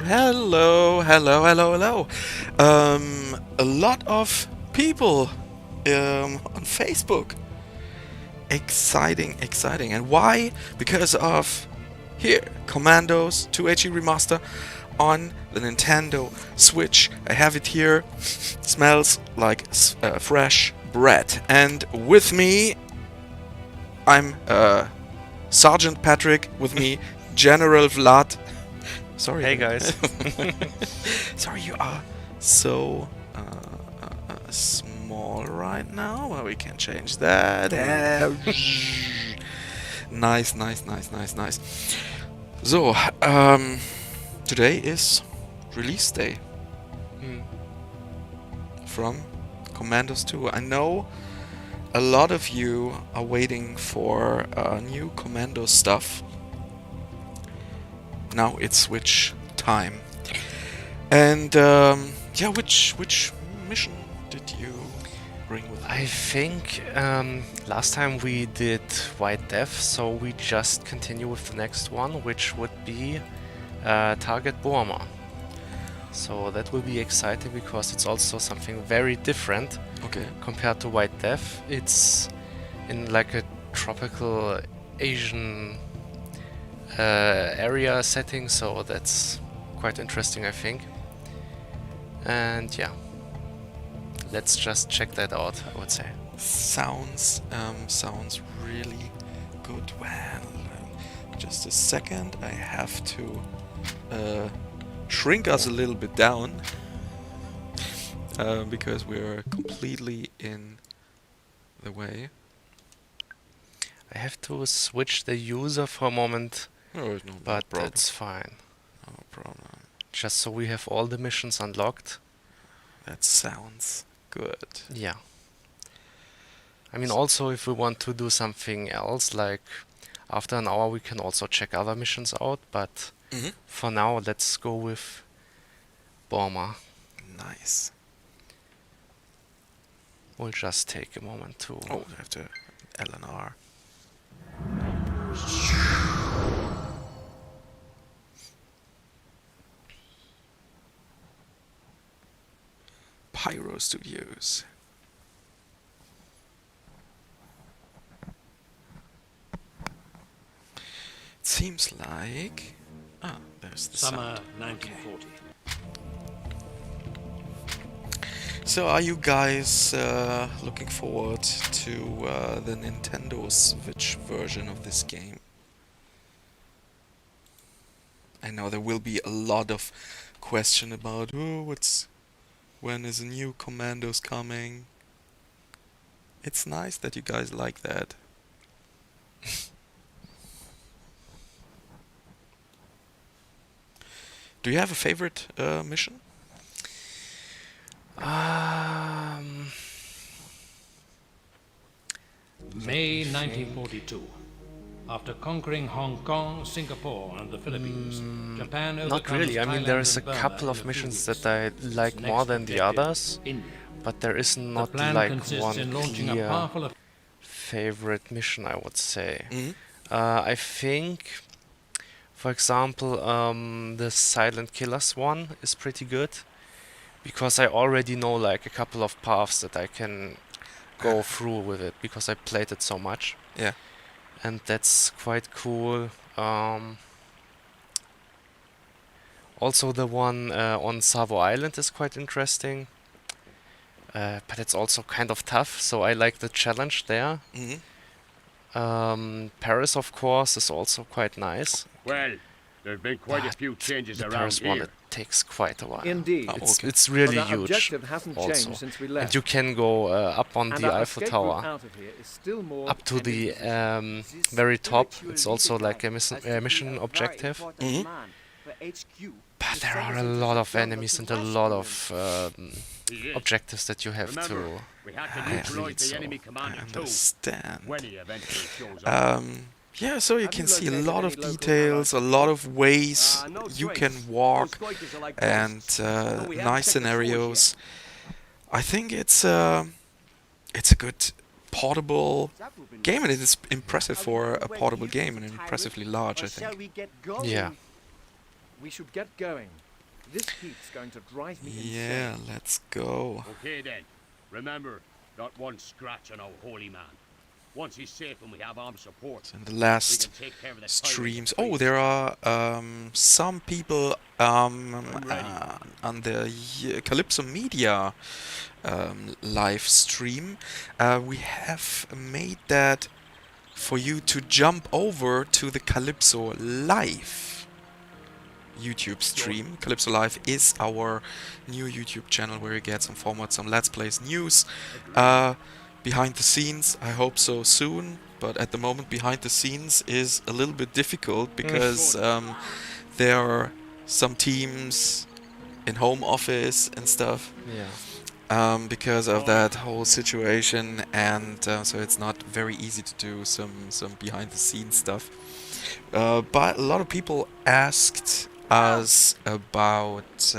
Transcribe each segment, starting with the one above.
Hello, hello, hello, hello. A lot of people on Facebook. Exciting, exciting. And why? Because of here, Commandos 2HD Remaster on the Nintendo Switch. I have it here. Smells like fresh bread. And with me, I'm Sergeant Patrick. With me, General Vlad. Sorry. Hey guys. Sorry, you are so small right now. Well, we can change that. Nice, nice, nice, nice, nice. So, today is release day from Commandos 2. I know a lot of you are waiting for new Commando stuff. Now it's Switch time. And yeah, which mission did you bring with you? I think last time we did White Death, so we just continue with the next one, which would be Target Burma. So that will be exciting because it's also something very different Okay. compared to White Death. It's in like a tropical Asian area setting, so that's quite interesting, I think. And yeah, let's just check that out, I would say. Sounds really good. Well, just a second. I have to shrink us a little bit down because we're completely in the way. I have to switch the user for a moment, No, no but problem. that's fine. No problem. Just so we have all the missions unlocked. That sounds good. Yeah. I mean, also if we want to do something else, like after an hour we can also check other missions out, but Mm-hmm. for now let's go with Burma. Nice. We'll just take a moment to... Oh, I have to LNR. Pyro Studios. It seems like... Ah, there's the Summer sound. 1940. So are you guys looking forward to the Nintendo Switch version of this game? I know there will be a lot of question about when is a new Commandos coming. It's nice that you guys like that. Do you have a favorite mission? May 1942. After conquering Hong Kong, Singapore, and the Philippines, Japan Not overcomes really. I mean, Thailand there is a and Burma couple in of a few missions weeks. that I like Its more next than the objective, others, India. but there is The not plan like consists one in launching a clear powerful favorite mission, I would say. Mm-hmm. I think, for example, the Silent Killers one is pretty good because I already know like a couple of paths that I can go through with it because I played it so much, Yeah. and that's quite cool. Also, the one on Savo Island is quite interesting, but it's also kind of tough, so I like the challenge there. Mm-hmm. Paris, of course, is also quite nice. Well, there's been quite a But few changes the around Paris one, here. it takes quite a while. Indeed. Oh, It's okay. it's really But our huge objective hasn't changed also, since we and left. you can go up on And the our Eiffel escape route Tower, out of here is still more up to the enemy very top. It's also like a mission objective. Mhm. But there are a lot of enemies and a lot of Yes. objectives that you have Remember, to we had to I neutralize read, the so enemy I commander too, understand. when he eventually shows up. Yeah, so you Have can you see a located lot any of local details, a allies? lot of ways No you choice. can walk, The strikers are like and ghosts. No, we haven't nice checked the scores scenarios. I think it's a good portable game, and it is impressive for a portable game and impressively large, I think. Yeah. We should get going. This heat's going to drive me Yeah, insane. let's go. Okay then. Remember, not one scratch on our holy man. Once he's safe and we have armed support, So in the we last can take care of the streams. pirates. Oh, there are some people ready. on the Calypso Media live stream. We have made that for you to jump over to the Calypso Live YouTube stream. Calypso Live is our new YouTube channel where you get some formats, some Let's Plays, news, behind the scenes. I hope so soon, but at the moment behind the scenes is a little bit difficult because there are some teams in home office and stuff. Yeah. Because of that whole situation, and so it's not very easy to do some behind the scenes stuff. But a lot of people asked us about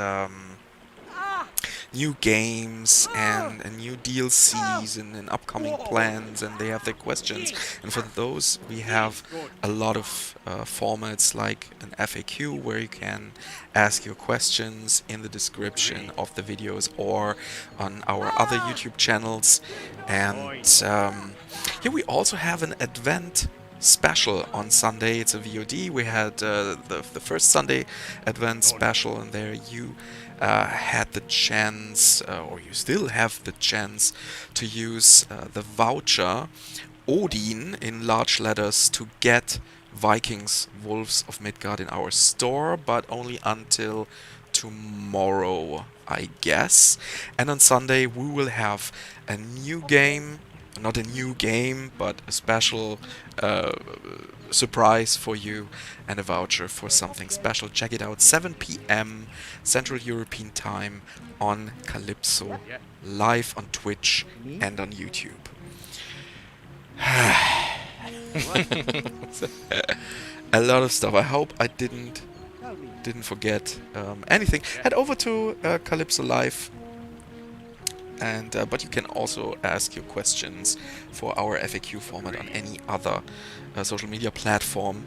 new games and new DLCs and upcoming plans, and they have their questions. And for those, we have a lot of formats like an FAQ where you can ask your questions in the description of the videos or on our other YouTube channels. And here we also have an Advent special on Sunday. It's a VOD. We had the first Sunday Advent special, and there you had the chance, or you still have the chance, to use the voucher Odin in large letters to get Vikings Wolves of Midgard in our store, but only until tomorrow, I guess. And on Sunday we will have a new game, not a new game, but a special surprise for you and a voucher for something special. Check it out, 7 p.m. Central European Time on Calypso, live on Twitch and on YouTube. A lot of stuff. I hope I didn't forget anything. Head over to Calypso Live, and but you can also ask your questions for our FAQ format on any other social media platform.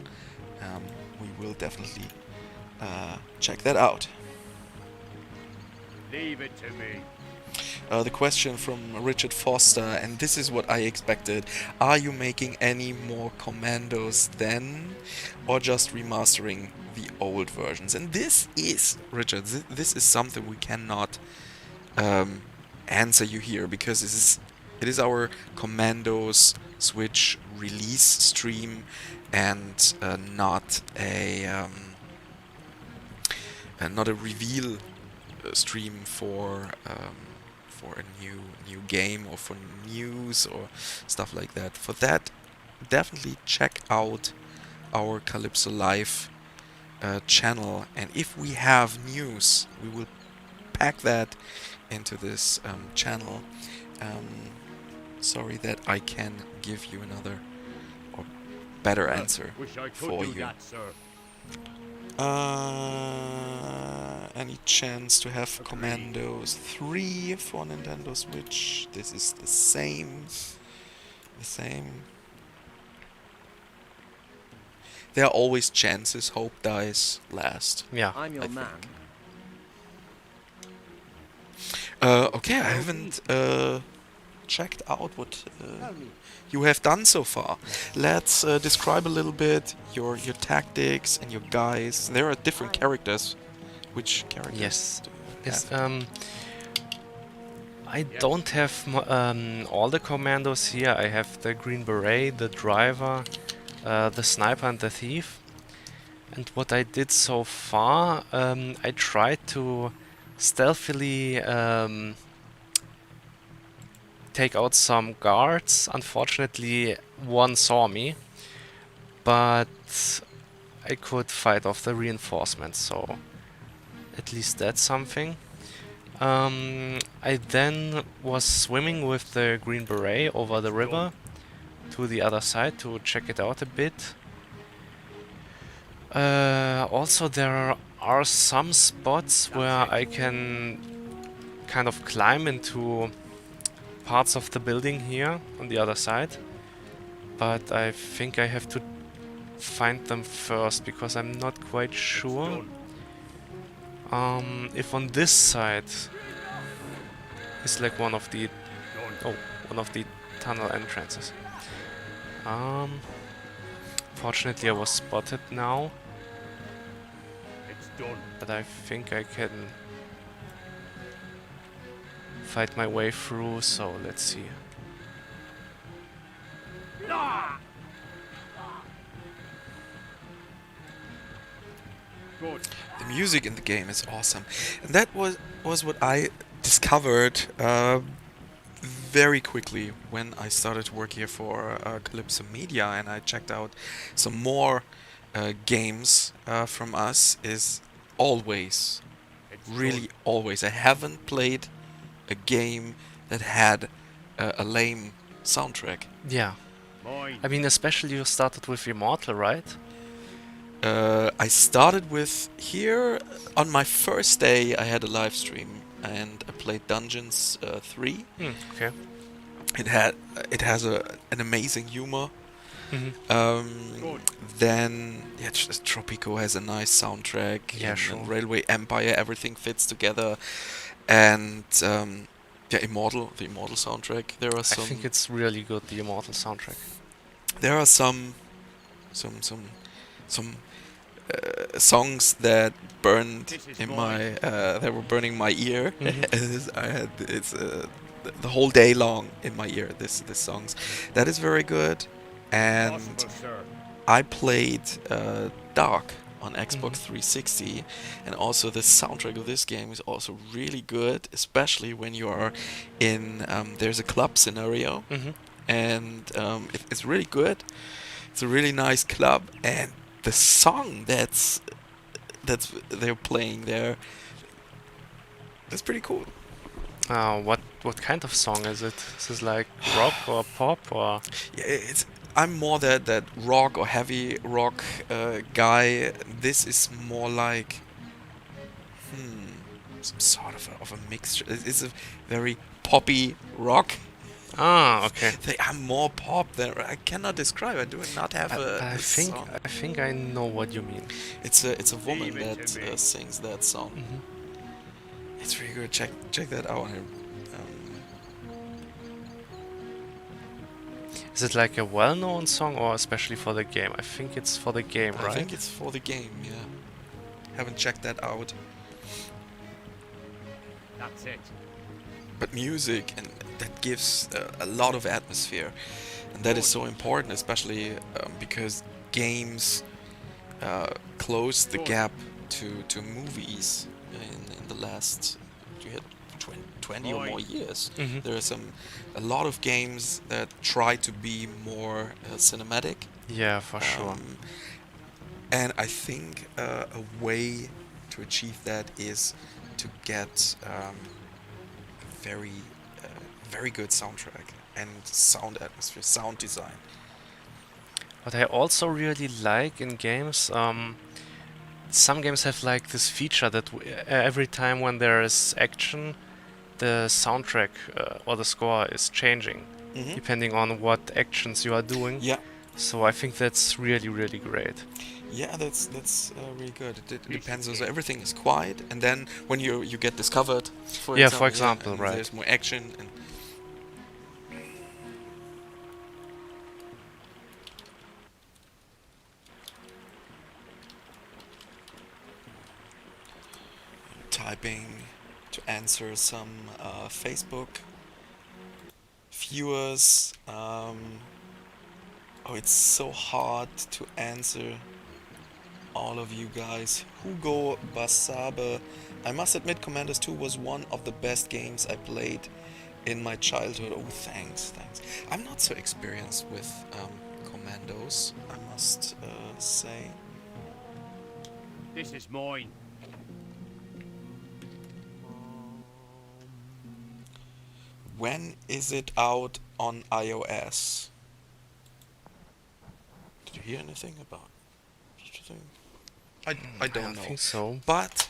We will definitely check that out. Leave it to me. The question from Richard Foster, and this is what I expected. Are you making any more Commandos then, or just remastering the old versions? And this is, Richard, this is something we cannot answer you here, because it is our Commandos Switch release stream, and not a reveal stream for a new game or for news or stuff like that. For that, definitely check out our Calypso Live channel, and if we have news, we will pack that into this channel. Sorry that I can give you another or better answer Wish I could for do you. that, sir. Any chance to have Commandos 3 for Nintendo Switch? This is the same. There are always chances. Hope dies last. Yeah. I'm your I man. Okay, I haven't checked out what you have done so far. Let's describe a little bit your tactics and your guys. There are different characters. Which characters Yes. do you Yes. have? I don't have all the commandos here. I have the Green Beret, the Driver, the Sniper, and the Thief. And what I did so far, I tried to stealthily take out some guards. Unfortunately, one saw me, but I could fight off the reinforcements, so at least that's something. I then was swimming with the Green Beret over the river to the other side to check it out a bit. Also, there are some spots where I can kind of climb into parts of the building here on the other side, but I think I have to find them first because I'm not quite sure. If on this side is like one of the tunnel entrances. Fortunately I was spotted now, It's done. but I think I can fight my way through, so let's see. Good. The music in the game is awesome, and that was what I discovered very quickly when I started to work here for Calypso Media, and I checked out some more games from us. Is always, It's really always. I haven't played a game that had a lame soundtrack. Yeah, done. Mine. I mean, especially you started with Immortal, right? I started with here on my first day. I had a live stream and I played Dungeons 3. Okay. It has an amazing humor. Good. Then yeah, Tropico has a nice soundtrack. Yeah, and sure. Railway Empire, everything fits together. And yeah, the Immortal soundtrack. There are I some. think it's really good, the Immortal soundtrack. There are some songs that burned This is in mine. my that were burning my ear. Mhm. I had the whole day long in my ear. This songs that is very good, and Possible, sir. I played Dark on Xbox Mhm. 360, and also the soundtrack of this game is also really good, especially when you are in there's a club scenario, Mhm. and it's really good. It's a really nice club, and the song that's they're playing there, that's pretty cool. What kind of song is it? Is this like rock or pop or? Yeah, I'm more that rock or heavy rock guy. This is more like some sort of a mixture. It's a very poppy rock. Ah, okay. I'm more pop than I cannot describe. I do not have I a think song. I know what you mean. It's a woman Leave it that to me. sings that song. Mhm. It's really good. Check that out. Is it like a well-known song or especially for the game? I think it's for the game, I right? think it's for the game. Yeah, haven't checked that out. That's it. But music, and that gives a lot of atmosphere, and that is so important, especially because games closed the gap to movies in the last you had 20 or more years. Mhm. There are a lot of games that try to be more cinematic, Yeah, for sure. and I think a way to achieve that is to get very very good soundtrack and sound atmosphere, sound design. What I also really like in games, some games have like this feature that every time when there is action, the soundtrack or the score is changing Mhm. depending on what actions you are doing. Yeah, So I think that's really, really great. yeah, that's really good. It depends. Also, everything is quiet, and then when you get discovered, Yeah, for example, and right. there's more action. And typing to answer some Facebook viewers. Oh, it's so hard to answer all of you guys. Hugo Basabe. I must admit, Commandos 2 was one of the best games I played in my childhood. Oh, thanks. I'm not so experienced with Commandos, I must say. This is mine. When is it out on iOS? Did you hear anything about such a thing? I don't know. think so. But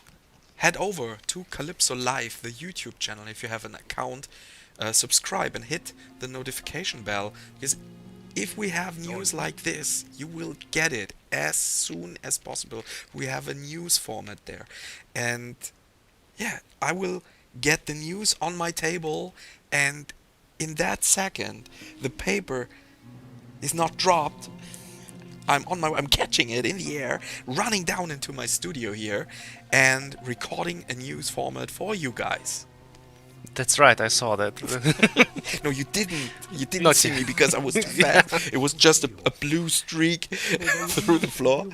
head over to Calypso Live, the YouTube channel, if you have an account. Subscribe and hit the notification bell, because if we have news like this, you will get it as soon as possible. We have a news format there. And yeah, I will get the news on my table, and in that second, the paper is not dropped. I'm catching it in the air, running down into my studio here, and recording a news format for you guys. That's right, I saw that. No, you didn't. You didn't Not see yet. me because I was too fast. It was just a blue streak through the floor.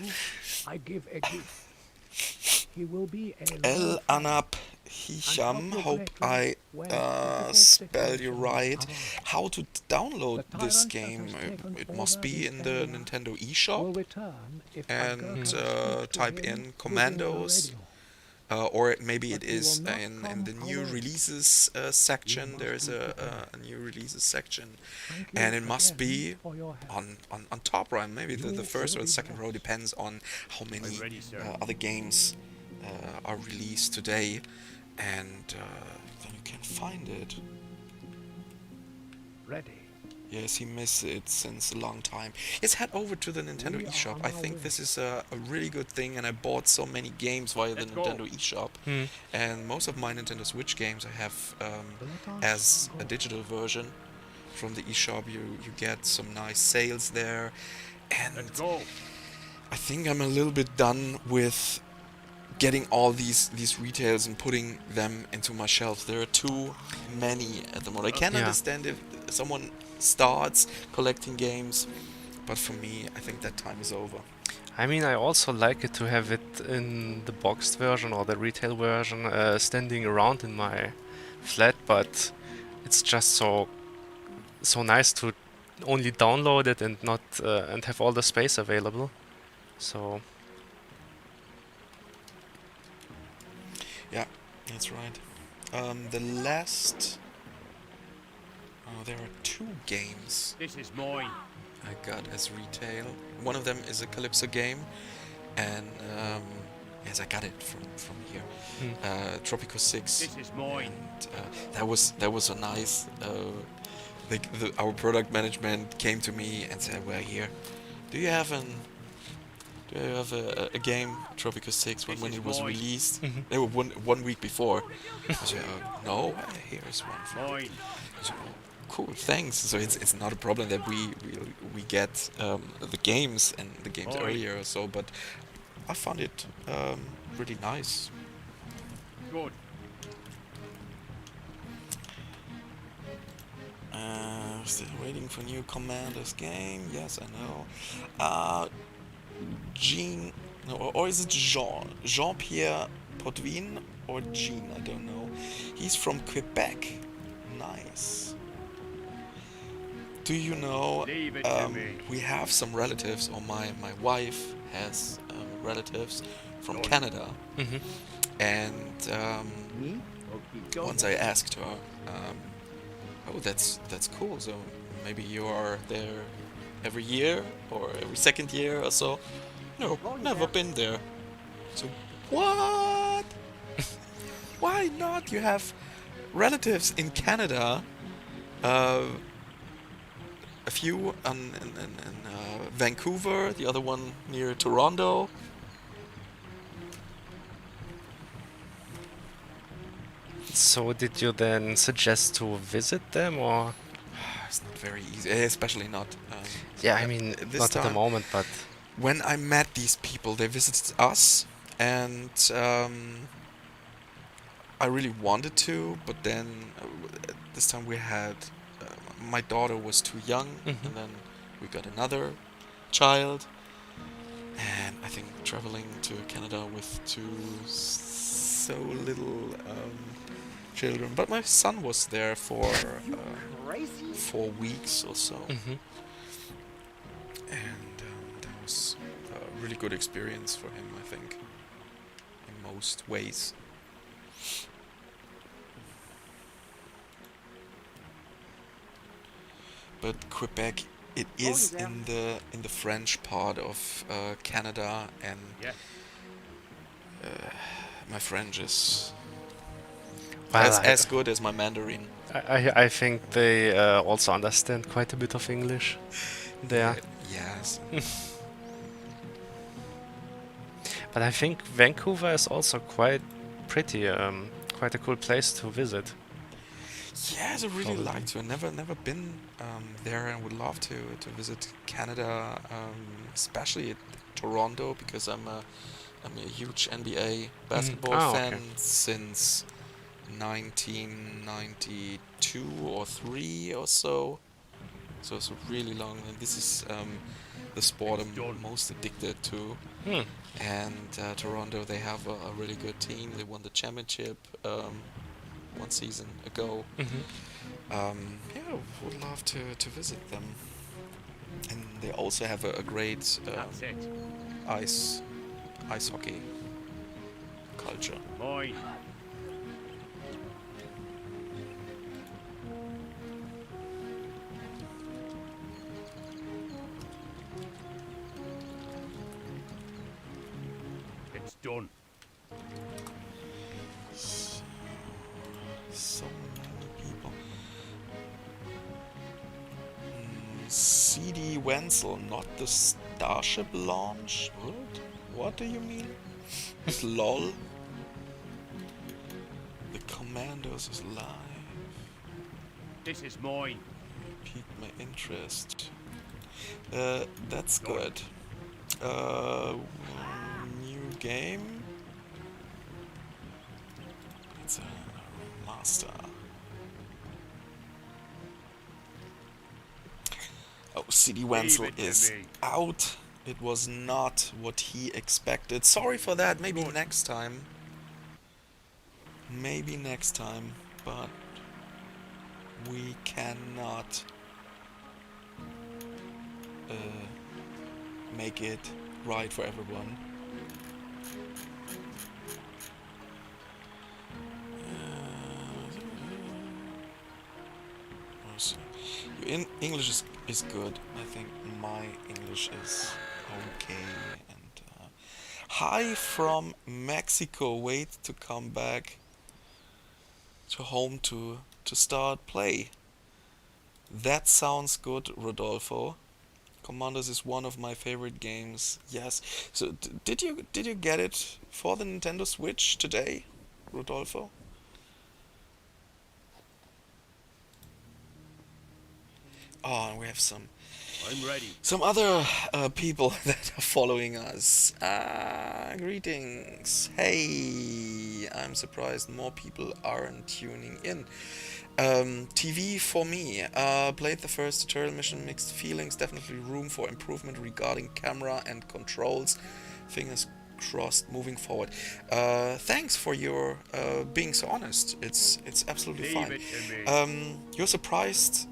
I give a gift. He will be a El Anap Hisham, hope I spell you right. How to download this game? It must be in the Nintendo will eShop, return if and type in Commandos. Or maybe it is in the new releases section. There is a new releases section, and it must be on top right. Maybe the first or the second row, depends on how many other games are released today, and then you can find it. ready. Yes, he missed it since a long time. Yes, head over to the Nintendo eShop. I think this is a really good thing, and I bought so many games via the Nintendo eShop. And most of my Nintendo Switch games I have as a digital version from the eShop. You get some nice sales there, and Let's go. I think I'm a little bit done with getting all these retails and putting them into my shelf. There are too many at the moment. I can Yeah. understand if someone starts collecting games, but for me, I think that time is over. I mean, I also like it to have it in the boxed version or the retail version, standing around in my flat, but it's just so nice to only download it and not and have all the space available. So Yeah, that's right. The last... Oh, there are 2 games This is mine. I got as retail. One of them is a Calypso game, and yes, I got it from here. Tropico 6. This is mine. And that was a nice. Our product management came to me and said, "Well, here, do you have a game, Tropico 6, when This it is was mine. released?" They were one week before. I said, "No, here's one from." Mine. I said, "Oh, cool, thanks." So it's not a problem that we get the games and the games Oi. earlier or so, but I found it really nice. Good. Still waiting for new Commandos game. Yes, I know. Jean, no, or is it Jean-Pierre Potvin or Jean? I don't know. He's from Quebec. Nice. Do you know? Leave it to me. We have some relatives, or my wife has relatives from Canada, and once I asked her, oh, that's cool. So maybe you are there every year or every second year or so. No, never been there. So what? Why not? You have relatives in Canada. A few in Vancouver, the other one near Toronto. So did you then suggest to visit them, or? It's not very easy, especially not. Yeah, I mean, this not at the time. moment, but When I met these people, they visited us, and I really wanted to, but then this time we had my daughter was too young, and then we got another child, and I think traveling to Canada with so little children. But my son was there for 4 weeks or so, and that was a really good experience for him, I think, in most ways. But Quebec, it is in the French part of Canada, and Yeah. my French is well, as good as my Mandarin. I think they also understand quite a bit of English. there. Yes. But I think Vancouver is also quite pretty, quite a cool place to visit. Yes, I really Probably. like to. I've never been there, and would love to visit Canada, especially Toronto, because I'm a huge NBA basketball Ah, fan okay. since 1992 or 3 or so. So it's really long, and this is the sport It's I'm done. most addicted to. Hmm. And Toronto, they have a really good team. They won the championship one season ago. Mhm. Yeah, would love to visit them. And they also have a great That's it. ice hockey culture. Mine. It's done. So many people. CD Wenzel, not the Starship launch? What do you mean? LOL? The Commandos is live. This is mine. Piqued my interest. That's good. New game. It's a remaster. Oh, CD Wenzel Leave it to is me. out. It was not what he expected. Sorry for that. Maybe Good. next time. Maybe next time. But we cannot make it right for everyone. Your English is good. I think my English is okay. And hi from Mexico. Wait to come back to home to start play. That sounds good, Rodolfo. Commandos is one of my favorite games. Yes. So did you get it for the Nintendo Switch today, Rodolfo? Oh, and we have some I'm ready. other people that are following us. Greetings. Hey, I'm surprised more people aren't tuning in. TV for me. Played the first tutorial mission, mixed feelings. Definitely room for improvement regarding camera and controls. Fingers crossed moving forward. Thanks for your being so honest. It's absolutely Leave fine. it to me. You're surprised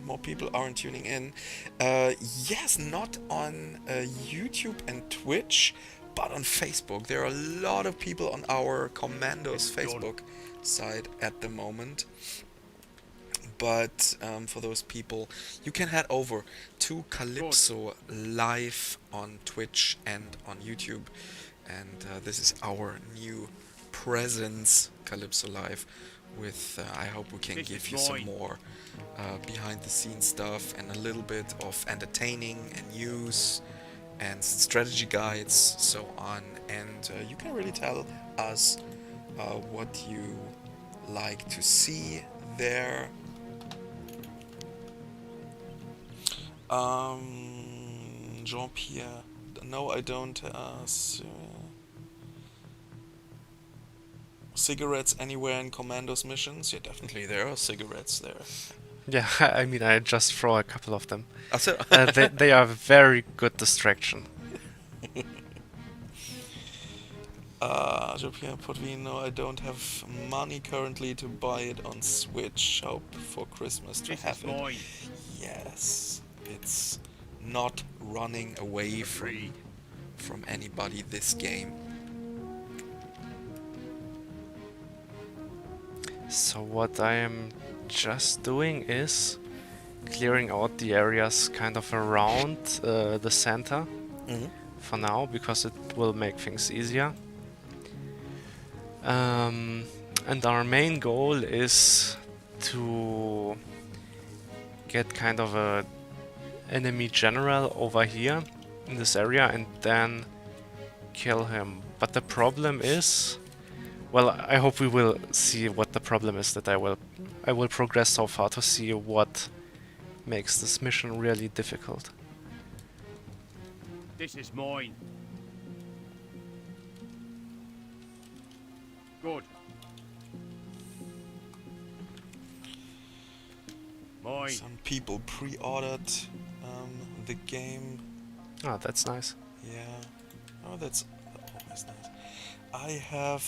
more people aren't tuning in. Yes, not on YouTube and Twitch, but on Facebook. There are a lot of people on our Commandos It's done. Facebook side at the moment. But for those people, you can head over to Calypso Live on Twitch and on YouTube. And this is our new presence, Calypso Live, with I hope we can This give is you some mine. more behind the scenes stuff and a little bit of entertaining and news and strategy guides, so on. And you can really tell us what you like to see there. Jean-Pierre, no, I don't. Cigarettes anywhere in Commandos missions? Yeah, definitely there are cigarettes there. Yeah, I mean, I just throw a couple of them. Also, They are very good distraction. Jean-Pierre Potvino, I don't have money currently to buy it on Switch. Hope for Christmas to This have is it. mine. Yes, it's not running away Agreed. from anybody, this game. So what I am just doing is clearing out the areas kind of around the center for now, because it will make things easier. And our main goal is to get kind of a enemy general over here in this area and then kill him. But the problem is, well, I hope we will see what the problem is. That I will progress so far to see what makes this mission really difficult. This is mine. Good. Mine. Some people pre-ordered the game. Ah, that's nice. Yeah. Oh, that's always nice. I have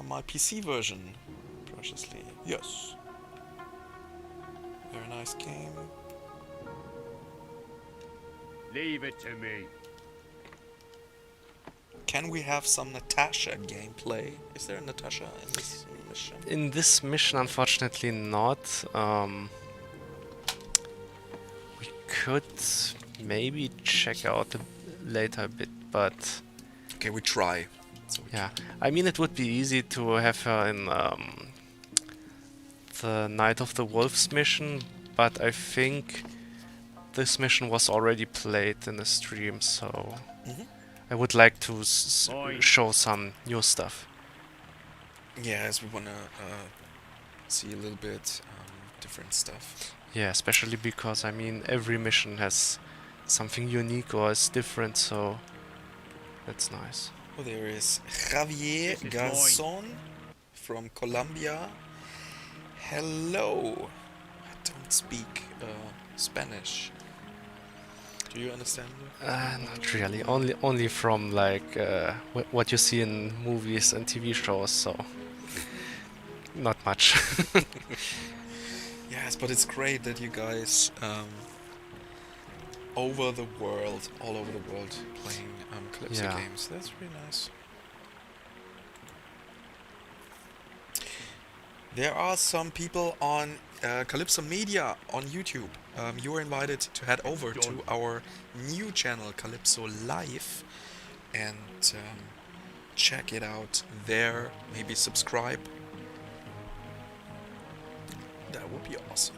my PC version, preciously. Yes. Very nice game. Leave it to me. Can we have some Natasha gameplay? Is there a Natasha in this mission? In this mission, unfortunately not. We could maybe check out later a bit, but Okay, we try. So we yeah. I mean, it would be easy to have her in the Night of the Wolves mission, but I think this mission was already played in the stream, so Mhm. I would like to Oi. show some new stuff. Yeah, as we wanna see a little bit different stuff. Yeah, especially because I mean every mission has something unique or is different, so that's nice. Oh, there is Javier This is Garzon from Colombia. Hello. I don't speak Spanish. Do you understand? Not really. Only from like what you see in movies and TV shows. So not much. Yes, but it's great that you guys all over the world, playing Calypso Yeah. games. That's really nice. There are some people on Calypso Media on YouTube. You are invited to head over to our new channel, Calypso Live, and check it out there. Maybe subscribe. That would be awesome.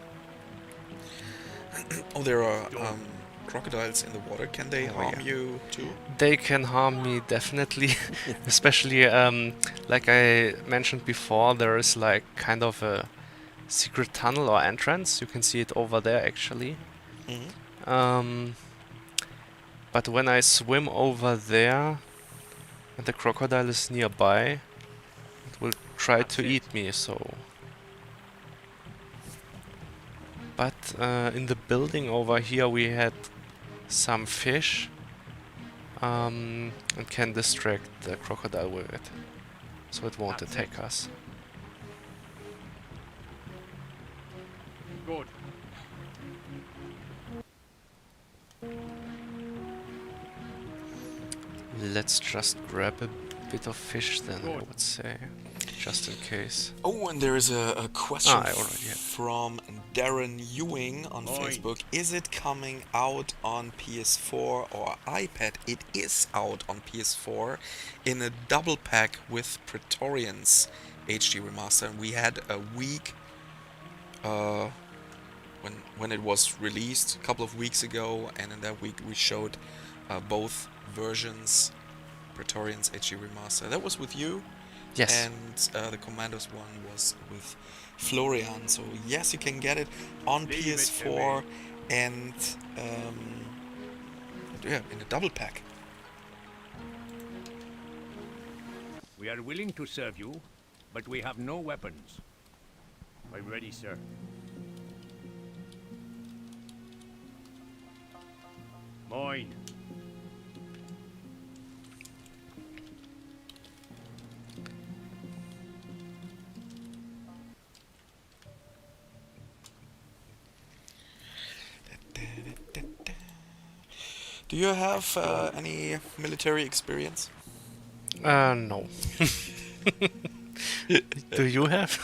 Oh, there are crocodiles in the water. Can they harm you too? They can harm me definitely, especially like I mentioned before. There is like kind of a secret tunnel or entrance. You can see it over there actually. Mm-hmm. But when I swim over there and the crocodile is nearby, it will try to eat me, so... But in the building over here we had some fish and can distract the crocodile with it, so it won't attack us. Good. Let's just grab a bit of fish then, I would say, just in case. Oh, and there is a question I already have. from Darren Ewing on Oi. Facebook. Is it coming out on PS4 or iPad? It is out on PS4 in a double pack with Praetorians HD Remaster. And we had a week when it was released, a couple of weeks ago, and in that week we showed both versions, Praetorians HD Remaster. That was with you. Yes. And the Commandos one was with Florian. So yes, you can get it on Leave it to PS4 and yeah, in a double pack. We are willing to serve you, but we have no weapons. I'm ready, sir. Mine. Do you have any military experience? No. Do you have?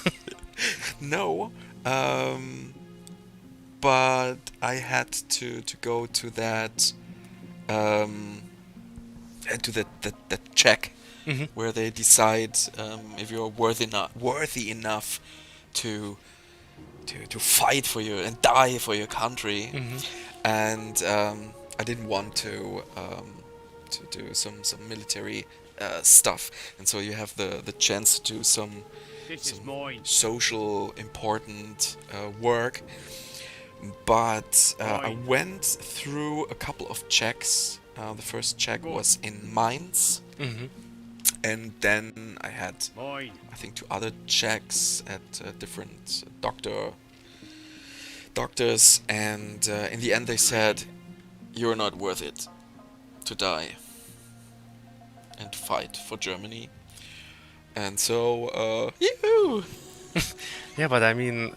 No, but I had to go to that that check Mhm. where they decide if you're worthy enough to to fight for you and die for your country. Mm-hmm. And I didn't want to do some military stuff, and so you have the chance to do some This is mine. social important work. But I went through a couple of checks. The first check was in mines, Mm-hmm. and then I had, Mine. I think, 2 other checks at different doctors, and in the end they said, "You're not worth it to die and fight for Germany." And so, yoo-hoo! Yeah, but I mean,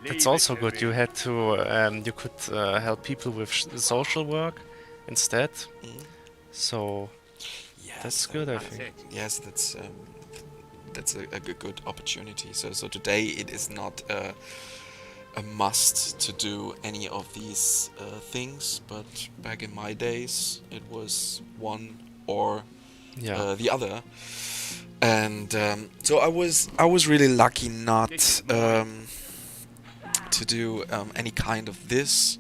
Leave that's it also to good. me. You had to, you could help people with social work instead. Mm. So Yes, that's good, I That's think. it. Yes, that's a good opportunity. So today it is not a must to do any of these things, but back in my days it was one or Yeah. the other. And so I was really lucky not to do any kind of this,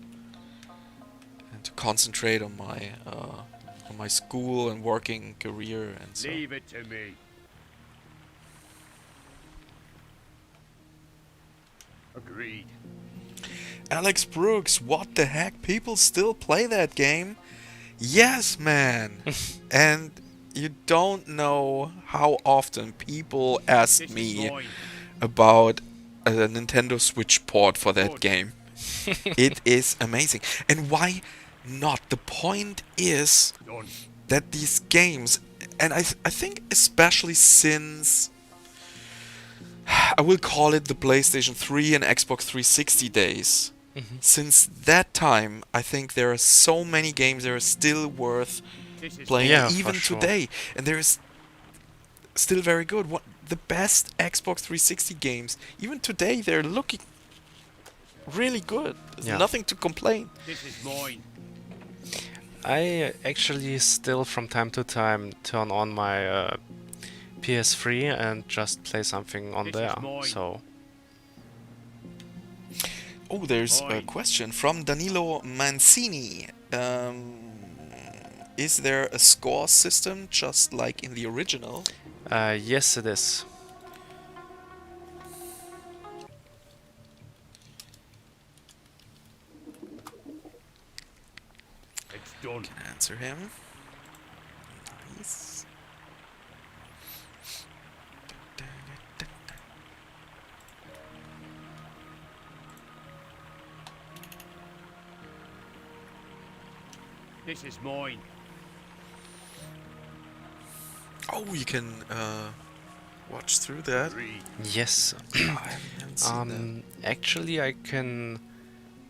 and to concentrate on my school and working career, and so. Leave it to me. Agreed. Alex Brooks, what the heck? People still play that game? Yes, man. And you don't know how often people ask This is me mine. about a Nintendo Switch port for that Good. game. It is amazing. And why not? The point is Done. that these games, and I think especially since I will call it the PlayStation 3 and Xbox 360 days. Since that time, I think there are so many games that are still worth This is playing, Yeah, for even sure. today, and there is still very good. The best Xbox 360 games, even today, they're looking really good. There's Yeah. nothing to complain. This is mine. I actually still from time to time turn on my PS3 and just play something on This is there. mine. So Oh, there's a Oi. question from Danilo Mancini. Is there a score system just like in the original? yes, it is. It's done. Can answer him. Nice. This is mine. Oh, you can watch through that. Agreed. Yes. I haven't seen that. Actually, I can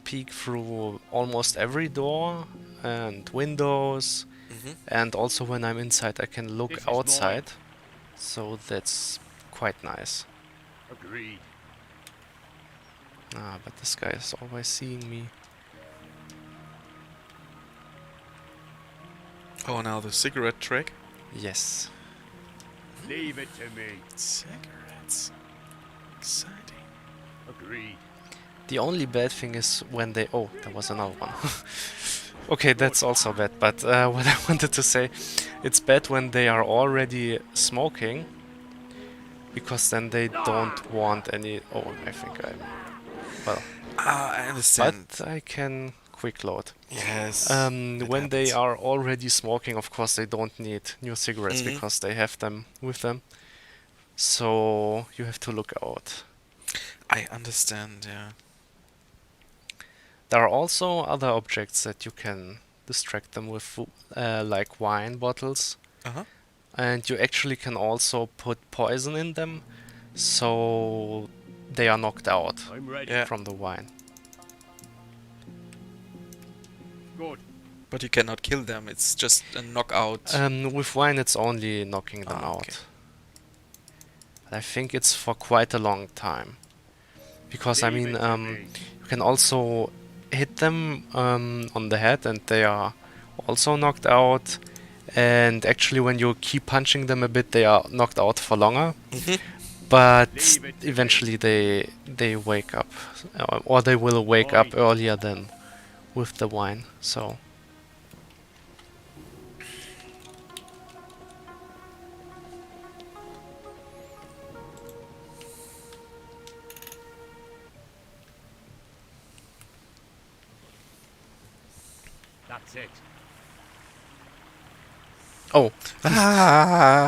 peek through almost every door and windows, Mhm. and also when I'm inside, I can look This is mine. outside. So that's quite nice. Agreed. Ah, but this guy is always seeing me. Oh, now the cigarette trick. Yes. Leave it to me. Cigarettes. Exciting. Agreed. The only bad thing is when they... Oh, there was another one. Okay, that's also bad, but what I wanted to say, it's bad when they are already smoking, because then they don't want any... Oh, I think I'm... Well, Ah, I understand. but I can quick load. Yes. When they happens. are already smoking, of course they don't need new cigarettes Mhm. because they have them with them. So you have to look out. I understand, yeah. There are also other objects that you can distract them with, like wine bottles. Uh-huh. And you actually can also put poison in them, so they are knocked out I'm ready. Yeah. from the wine. Good. But you cannot kill them, it's just a knockout. With wine, it's only knocking them Ah, out. okay. I think it's for quite a long time. Because, I Leave mean, it to me. you can also hit them on the head and they are also knocked out. And actually, when you keep punching them a bit, they are knocked out for longer. Mhm. but Leave it to me. eventually they wake up, or they will wake up Fine. earlier than with the wine. So That's it. oh, Ah,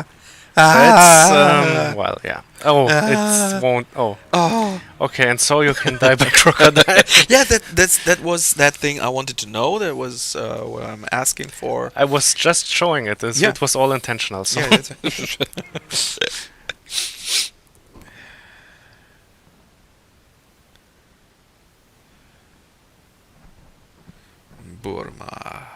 it's ah, well, yeah. Oh, Ah. it won't. Oh, oh. okay. And so you can die by crocodile. Yeah, that was that thing I wanted to know. That was what I'm asking for. I was just showing it. Yeah. It was all intentional. So Yeah, that's Burma.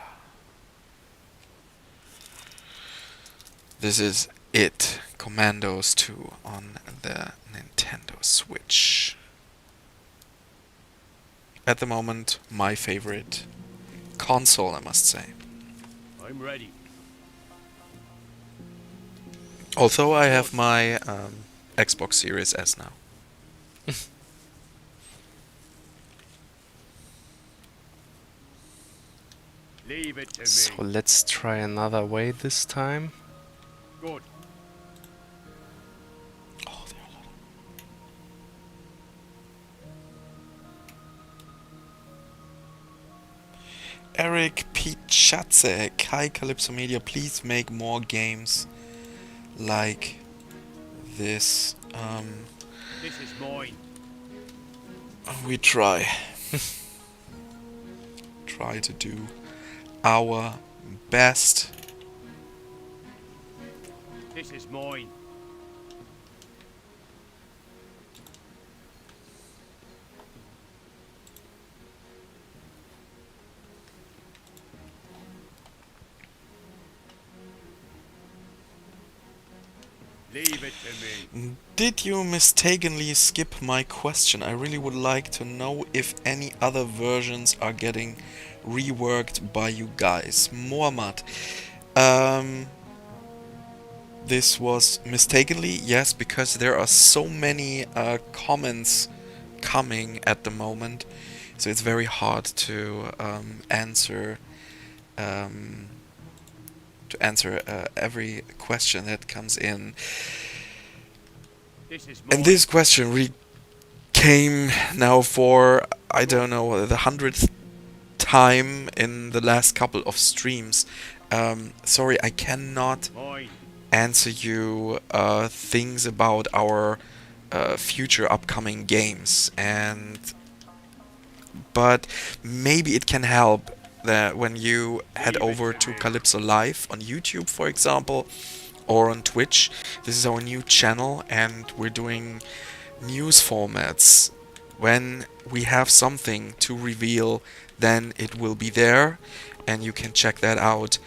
This is it. Commandos 2 on the Nintendo Switch. At the moment, my favorite console, I must say. I'm ready. Although I have my Xbox Series S now. Leave it to me. so let's try another way this time. Good. Oh, there are a lot of... Eric Pichacek. Hi Calypso Media, please make more games like this. This is mine. We try. Try to do our best. This is mine. Leave it to me. Did you mistakenly skip my question? I really would like to know if any other versions are getting reworked by you guys. Muhammad. This was mistakenly, yes, because there are so many comments coming at the moment, so it's very hard to answer every question that comes in. This is mine. And this question really came now for, I don't know, the 100th time in the last couple of streams. Sorry, I cannot Mine. answer you things about our future upcoming games, but maybe it can help that when you head over to Calypso Live on YouTube, for example, or on Twitch. This is our new channel, and we're doing news formats. When we have something to reveal, then it will be there, and you can check that out.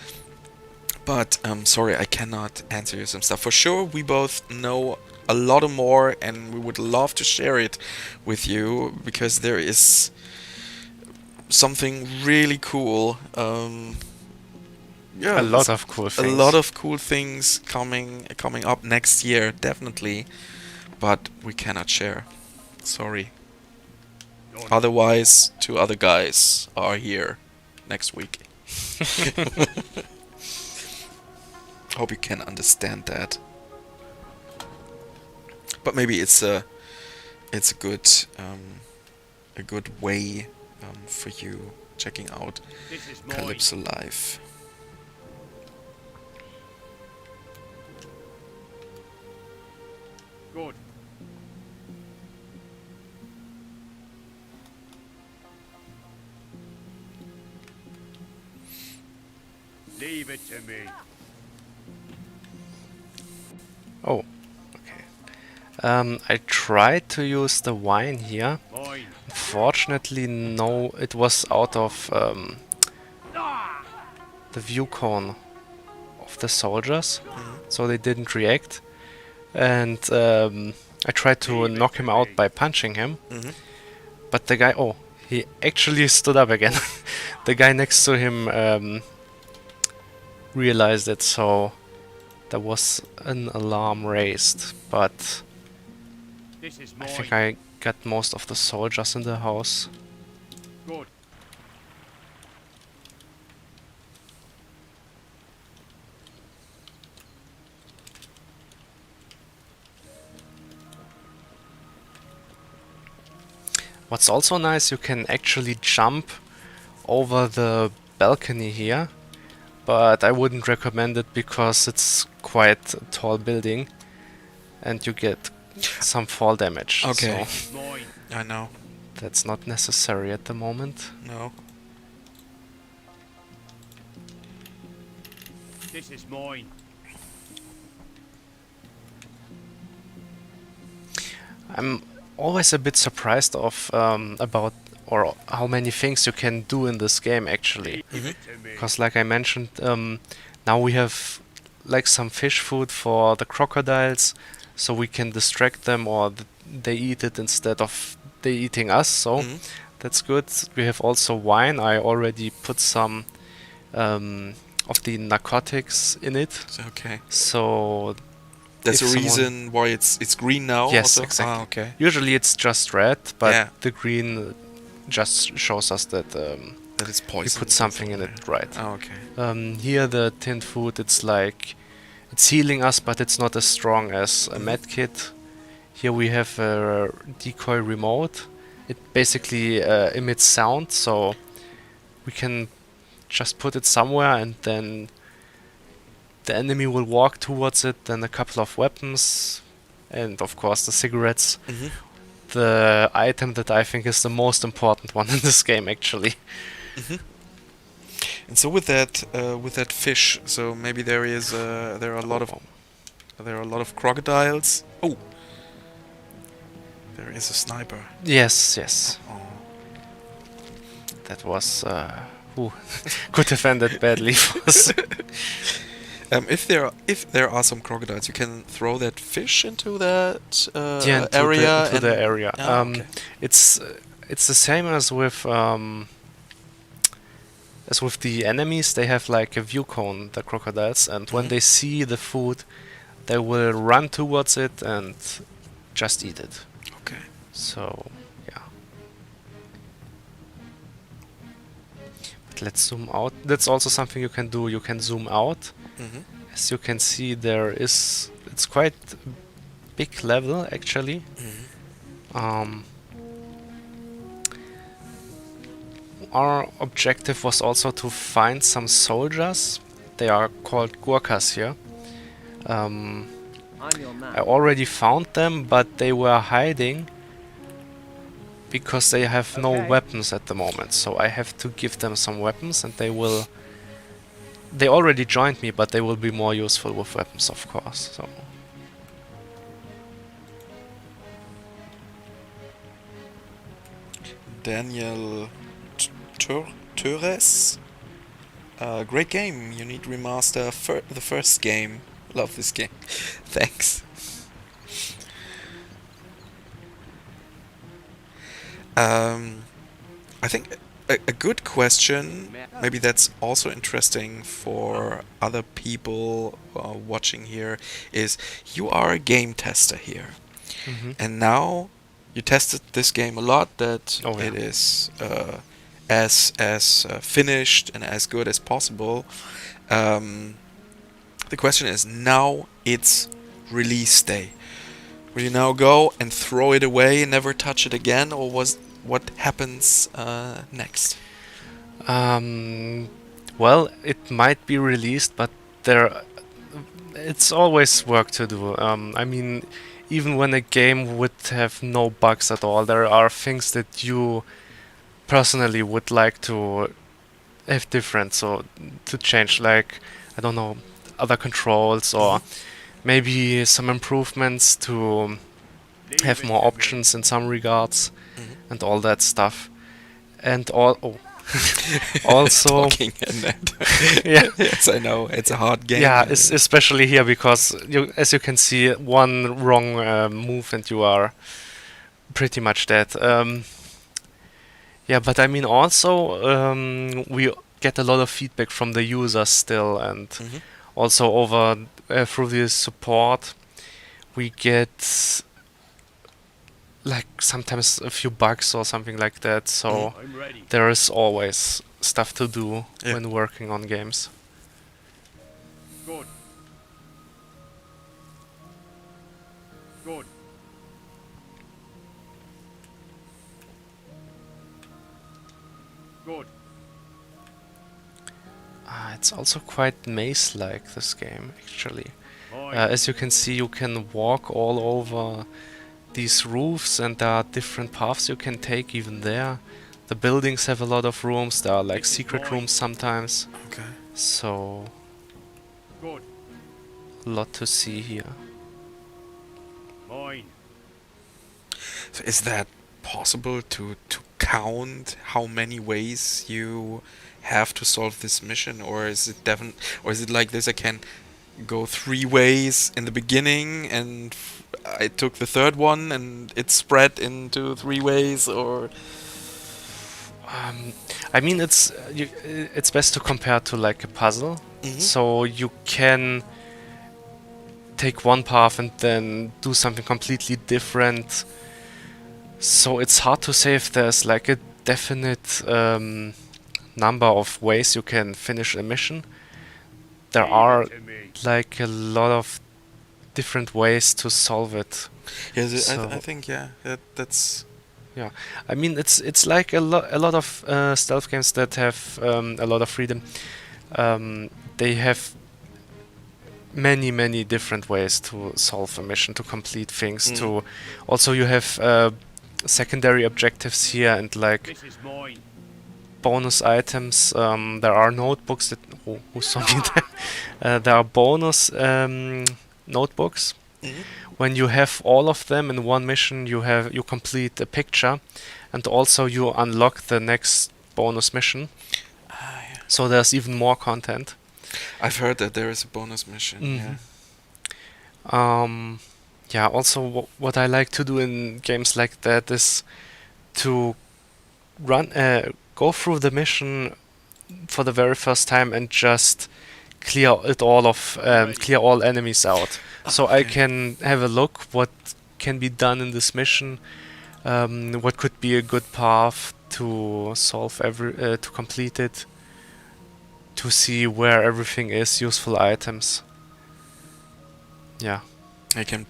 But sorry, I cannot answer you some stuff. For sure, we both know a lot more, and we would love to share it with you, because there is something really cool. Yeah, A lot of cool a things. lot of cool things coming up next year, definitely. But we cannot share. Sorry. Done. Otherwise, two other guys are here next week. Hope you can understand that. But maybe it's a good way for you checking out This is mine. Calypso Live. Good. Leave it to me. Oh, okay. I tried to use the wine here. Mine. Unfortunately, no, it was out of the view cone of the soldiers, so they didn't react. And I tried to Leave it knock to him out me. by punching him, Mhm. but the guy, oh, he actually stood up again. The guy next to him realized it, so there was an alarm raised, but This is I mine. think I got most of the soldiers in the house. Good. What's also nice, you can actually jump over the balcony here, but I wouldn't recommend it because it's quite a tall building and you get some fall damage. Okay. So Mine. I know. that's not necessary at the moment. No. This is mine. I'm always a bit surprised of about or how many things you can do in this game actually. Give it to me. Because like I mentioned, now we have like some fish food for the crocodiles, so we can distract them or they eat it instead of they eating us, so Mhm. that's good. We have also wine. I already put some of the narcotics in it, So, okay. so There's if a someone- reason why it's green now. Yes, also? exactly. Ah, okay. usually it's just red, but Yeah. the green just shows us that That is we poison. put something in it, right? Oh, okay. Here the tinned food, it's like it's healing us, but it's not as strong as a Mhm. med kit. Here we have a decoy remote. It basically emits sound, so we can just put it somewhere and then the enemy will walk towards it, then a couple of weapons, and of course the cigarettes. Mhm. The item that I think is the most important one in this game, actually. And so with that fish, so maybe there are a lot of crocodiles. Oh, there is a sniper. Yes, yes. Oh. That was could have ended badly for us. If there are some crocodiles, you can throw that fish into that Yeah, into area. into the area. Ah, okay. It's the same as with the enemies. They have like a view cone, the crocodiles, and when Mhm. they see the food, they will run towards it and just eat it. Okay. So yeah. But let's zoom out. That's also something you can do. You can zoom out. Mhm. As you can see, it's quite a big level actually. Mhm. Our objective was also to find some soldiers. They are called Gurkhas here. I'm your man. I already found them, but they were hiding because they have no Okay. weapons at the moment. So I have to give them some weapons, and they will. They already joined me, but they will be more useful with weapons, of course. So Daniel Torres. Great game. You need remaster the first game. Love this game. Thanks. I think a good question, maybe that's also interesting for other people watching here, is you are a game tester here. And now you tested this game a lot, that Oh, yeah. it is as finished and as good as possible. The question is, now it's release day. Will you now go and throw it away and never touch it again, or what happens next? Well, it might be released, but it's always work to do. I mean, even when a game would have no bugs at all, there are things that you personally would like to have different, so to change, like, I don't know, other controls or maybe some improvements to have more options in some regards and all that stuff. And also Talking and that. yeah. Yes, I know. It's a hard game. Yeah, especially here because as you can see, one wrong move and you are pretty much dead. Yeah, but I mean also we get a lot of feedback from the users still, and Mhm. also over through the support we get like sometimes a few bugs or something like that. So I'm ready. there is always stuff to do Yeah. when working on games. Good. Good. Good. It's also quite maze-like, this game, actually. Fine. As you can see, you can walk all over these roofs, and there are different paths you can take even there. The buildings have a lot of rooms, there are like This is secret mine. rooms sometimes, Okay. so Good. a lot to see here. Mine. So is that possible to count how many ways you have to solve this mission, or is it or is it like this? I can go 3 ways in the beginning, and I took the third one, and it's spread into 3 ways, or I mean, it's best to compare to like a puzzle. Mhm. So you can take one path and then do something completely different. So it's hard to say if there's like a definite number of ways you can finish a mission. There Leave are it to me. like a lot of different ways to solve it. yes, So- I think that's Yeah, I mean it's like a lot of stealth games that have a lot of freedom. They have many different ways to solve a mission, to complete things. To also you have secondary objectives here and like This is mine. bonus items. There are notebooks that who saw me there. There are bonus notebooks. Mhm. When you have all of them in one mission, you complete a picture, and also you unlock the next bonus mission. So there's even more content. I've heard that there is a bonus mission. Mhm. Yeah. Yeah. Also, what I like to do in games like that is to go through the mission for the very first time and just clear it all of clear all enemies out. So I Okay. can have a look what can be done in this mission, what could be a good path to solve to complete it, to see where everything is, useful items. Yeah, You can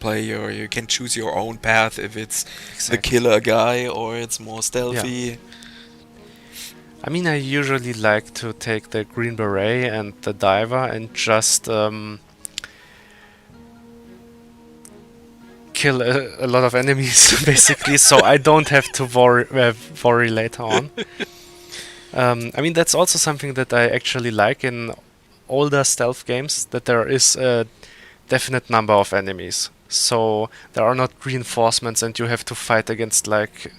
you can choose your own path if it's the exactly. killer guy or it's more stealthy. I mean, I usually like to take the Green Beret and the Diver and just kill a lot of enemies, basically, so I don't have to worry later on. I mean, that's also something that I actually like in older stealth games, that there is a definite number of enemies. So there are not reinforcements and you have to fight against, like,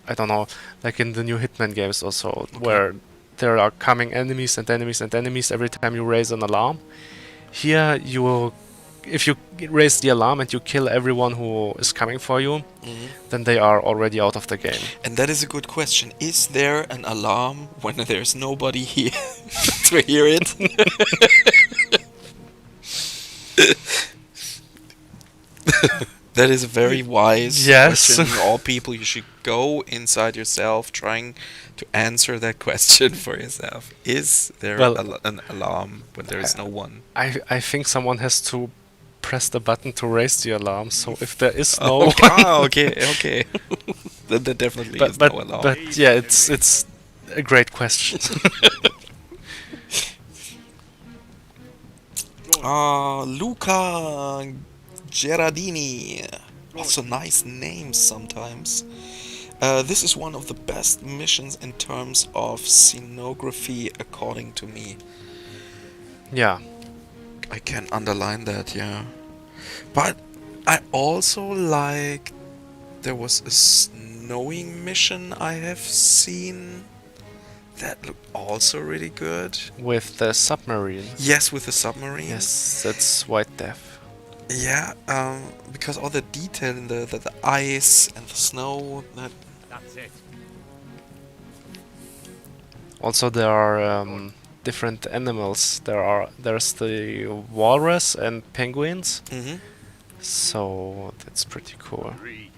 I don't know, like in the new Hitman games also, where there are coming enemies and enemies and enemies every time you raise an alarm. Here, if you raise the alarm and you kill everyone who is coming for you, then they are already out of the game. And that is a good question. Is there an alarm when there's nobody here to hear it? That is a very wise Yes. question. All people, you should go inside yourself trying to answer that question for yourself. Is there Well, an alarm when there is no one? I think someone has to press the button to raise the alarm, so if there is no Okay. one, Ah, okay. Then there definitely is no alarm. but yeah, it's a great question. Luca Gerardini. Also nice names sometimes. This is one of the best missions in terms of scenography, according to me. Yeah, I can underline that, yeah. But I also like... There was a snowing mission I have seen that looked also really good. with the submarine. Yes, with the submarine. Yes, that's White Death. Yeah, because all the detail in the ice and the snow. That's it. Also, there are different animals. There's the walrus and penguins. Mm-hmm. So that's pretty cool. Agreed.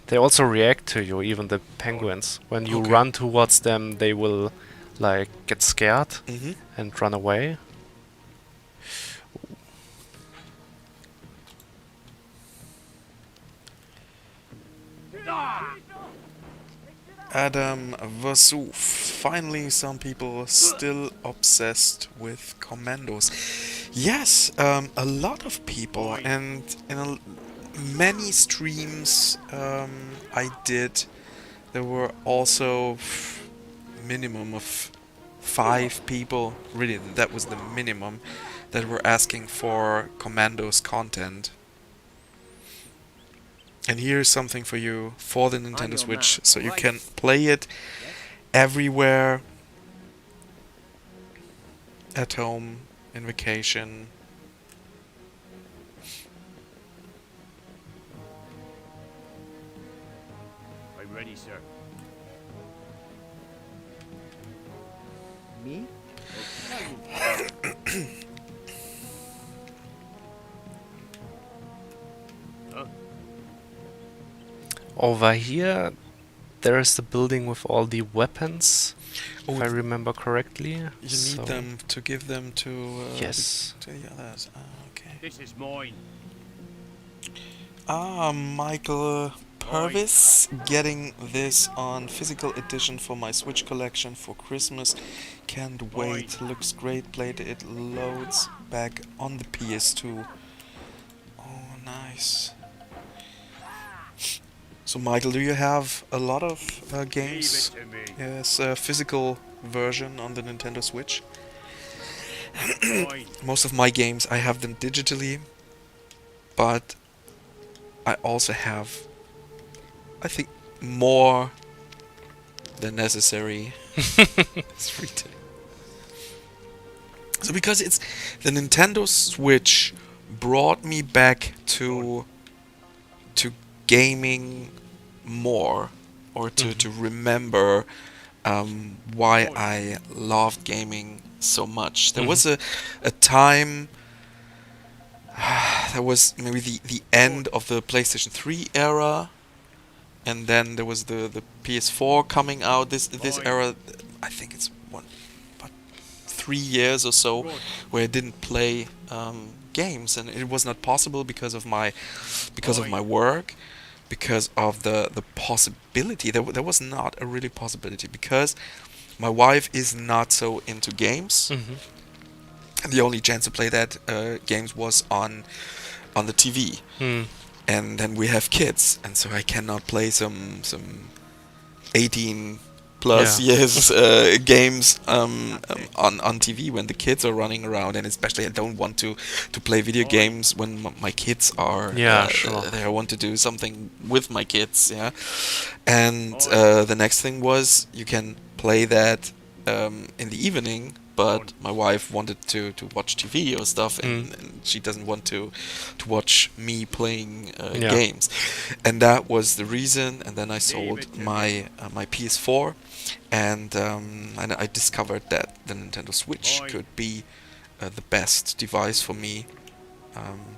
They also react to you, even the penguins. When you Okay. run towards them, they will like get scared Mm-hmm. and run away. Adam Vesuv. Finally, some people still obsessed with Commandos. Yes, a lot of people, and in many streams I did, there were also minimum of 5 people. Really, that was the minimum that were asking for Commandos content. And here's something for you for the Nintendo your Switch, man, so you right. can play it everywhere, at home, in vacation. I'm ready, sir. Me? Over here, there is the building with all the weapons, Oh, if I remember correctly. you So- need them to give them to Yes. to the others. Okay. This is mine. Michael Purvis getting this on physical edition for my Switch collection for Christmas. Can't wait. Looks great. Played it. Loads back on the PS2. Oh, nice. So, Michael, do you have a lot of games? Leave it to me. Yes, a physical version on the Nintendo Switch. Mine. Most of my games, I have them digitally, but I also have, I think, more than necessary. It's retail. So because it's the Nintendo Switch brought me back to gaming more, or to remember why I loved gaming so much. There was a time that was maybe the end of the PlayStation 3 era, and then there was the PS4 coming out. This era, I think it's about 3 years or so, where I didn't play games, and it was not possible because of my work, because of the possibility. There was not a really possibility because my wife is not so into games. And the only chance to play that games was on the TV. And then we have kids, and so I cannot play some 18 plus years games on TV when the kids are running around, and especially I don't want to play video games when my kids are there. I want to do something with my kids, and the next thing was you can play that in the evening, but my wife wanted to watch TV or stuff, and she doesn't want to watch me playing games, and that was the reason. And then I sold my PS4, and I discovered that the Nintendo Switch could be the best device for me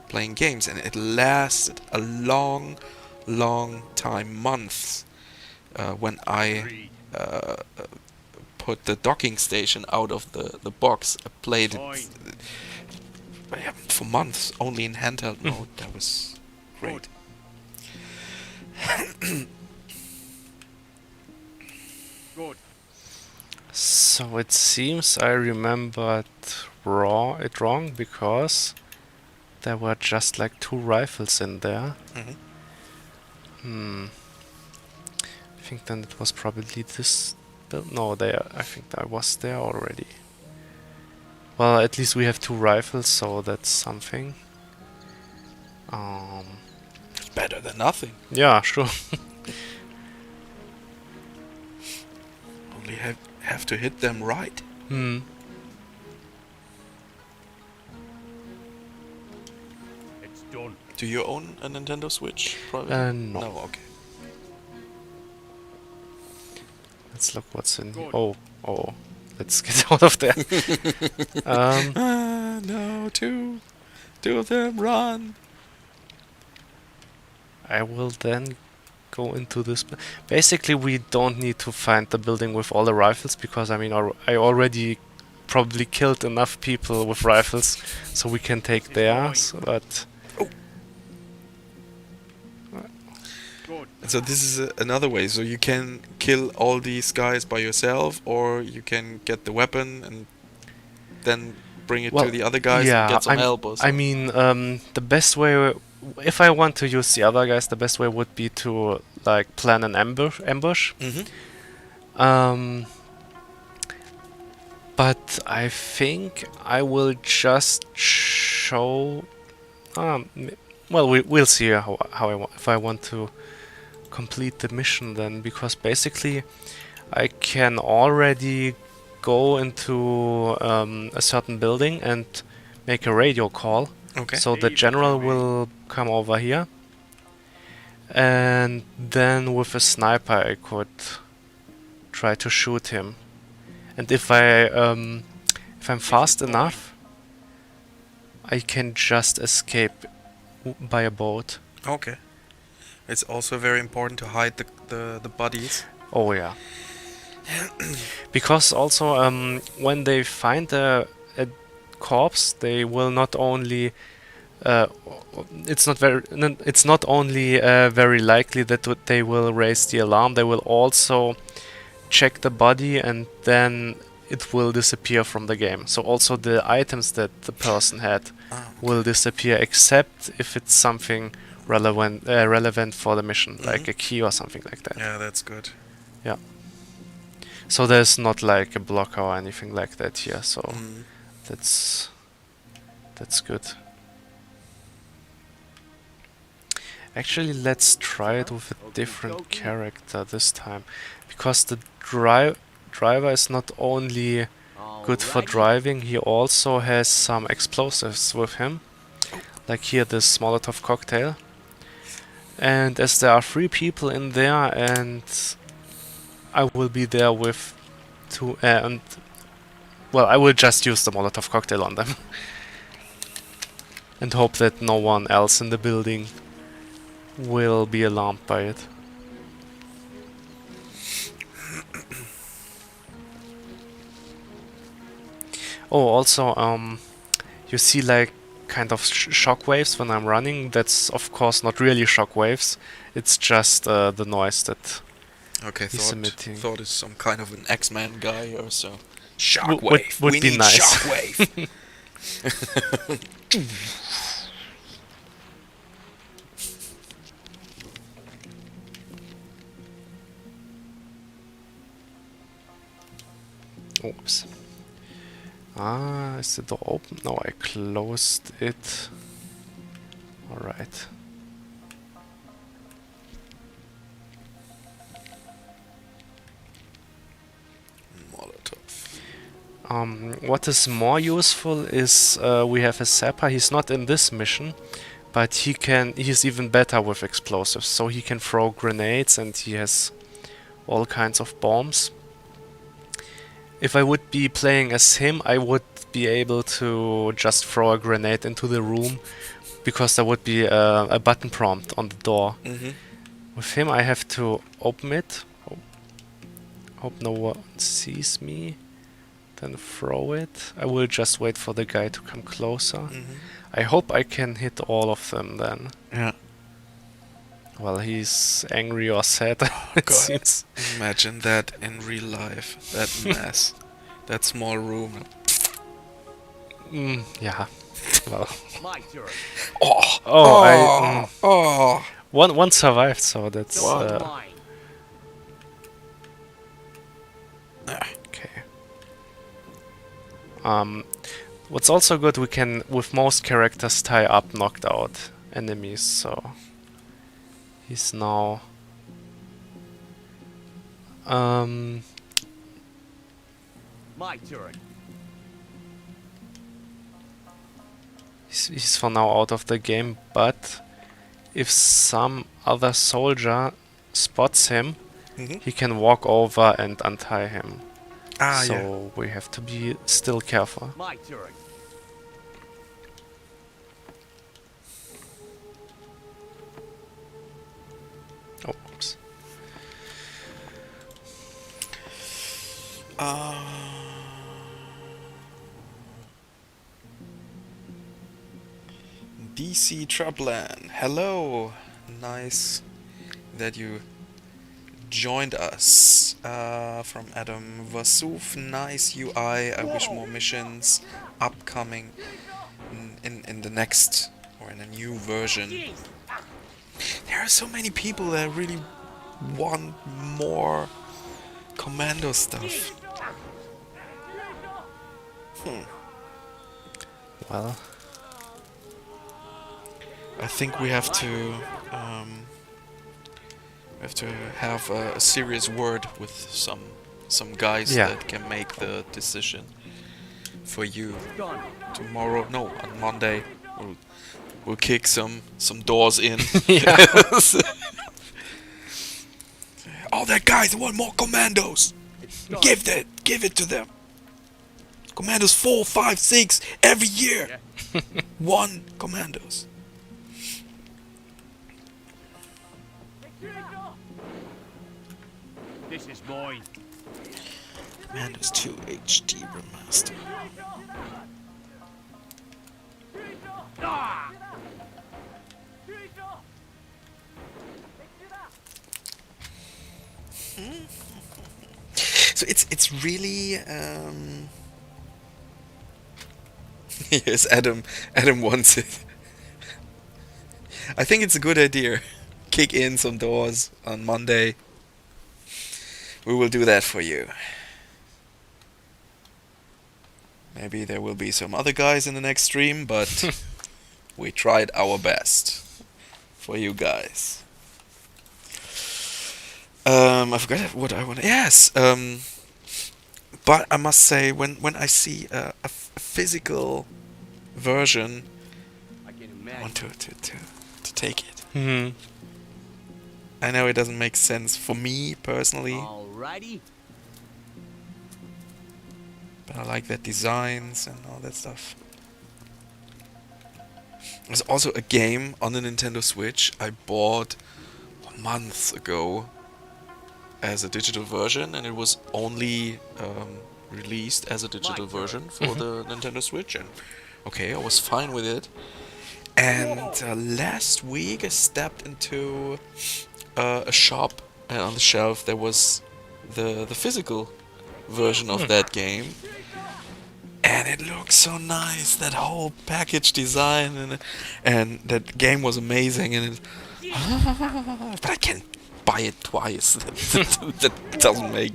playing games, and it lasted a long time, months, when I put the docking station out of the box. I played it for months only in handheld mode. That was great. Good. So it seems I remembered it wrong, because there were just like 2 rifles in there. I think then it was probably this build. No, I think I was there already. Well, at least we have 2 rifles, so that's something. It's better than nothing. Yeah, sure. Only have to hit them right. It's done. Do you own a Nintendo Switch? Probably. No. No. Okay. Let's look what's in here. Oh. Let's get out of there. No, two of them run. I will then go into this. Basically, we don't need to find the building with all the rifles because I mean, I already probably killed enough people with rifles, so we can take theirs. But So this is another way. So you can kill all these guys by yourself, or you can get the weapon and then bring it well, to the other guys yeah, and get some help or I something. mean, the best way, if I want to use the other guys, the best way would be to like plan an ambush. Mm-hmm. But I think I will just show. Well, we'll see how if I want to complete the mission then, because basically I can already go into a certain building and make a radio call. Okay. So the general will come over here, and then with a sniper I could try to shoot him. And if I'm fast enough, I can just escape by a boat. Okay. It's also very important to hide the bodies. Oh yeah. Because also when they find a corpse, they will not only it's not only very likely that they will raise the alarm. They will also check the body, and then it will disappear from the game. So also the items that the person had will disappear, except if it's something relevant for the mission, like a key or something like that. Yeah, that's good. Yeah. So there's not like a blocker or anything like that here. So that's good. Actually, let's try it with a different character this time, because the driver is not only good for driving, he also has some explosives with him. Like here, this Molotov cocktail. And as there are 3 people in there, and I will be there with 2, and well, I will just use the Molotov cocktail on them. And hope that no one else in the building will be alarmed by it. Oh, also, you see like kind of shockwaves when I'm running. That's of course not really shockwaves. It's just the noise that Okay, he's emitting. thought it's some kind of an X-Men guy or so. Would Shockwave. be We need nice. shockwave. Oops. Ah, is the door open? No, I closed it. Alright. Molotov. What is more useful is we have a sapper. He's not in this mission, but he's even better with explosives. So he can throw grenades, and he has all kinds of bombs. If I would be playing as him, I would be able to just throw a grenade into the room, because there would be a button prompt on the door. With him, I have to open it. Hope no one sees me. Then throw it. I will just wait for the guy to come closer. I hope I can hit all of them then. Yeah. Well, he's angry or sad, it God. seems. Imagine that in real life. That mess. That small room. Yeah. Well. My turn. One survived, so that's Mine. okay. What's also good, we can with most characters tie up knocked out enemies, so he's now My turn. he's for now out of the game, but if some other soldier spots him, he can walk over and untie him. So we have to be still careful. My turn. Oh, oops. DC Traplan, hello! Nice that you joined us. From Adam Vasuf, nice UI. I wish more missions upcoming in the next or in a new version. There are so many people that really want more Commando stuff. Well, I think we have to have a serious word with some guys Yeah. that can make the decision for you tomorrow. No, on Monday we'll kick some doors in. yeah. All that guys want more Commandos. Give it to them. Commandos 4, 5, 6 every year. One Commandos. This is mine. Commandos 2 HD Remaster. So it's really yes, Adam wants it. I think it's a good idea. Kick in some doors on Monday. We will do that for you. Maybe there will be some other guys in the next stream, but we tried our best for you guys. I forgot what I want. Yes. But I must say, when I see a physical version, I can I want imagine. to take it. Hmm. I know it doesn't make sense for me personally, Alrighty. but I like that designs and all that stuff. There's also a game on the Nintendo Switch I bought months ago as a digital version, and it was only released as a digital version for the Nintendo Switch, and okay, I was fine with it. And last week I stepped into a shop, and on the shelf there was the physical version of that game, and it looked so nice. That whole package design and that game was amazing. And but I can't buy it twice. That doesn't make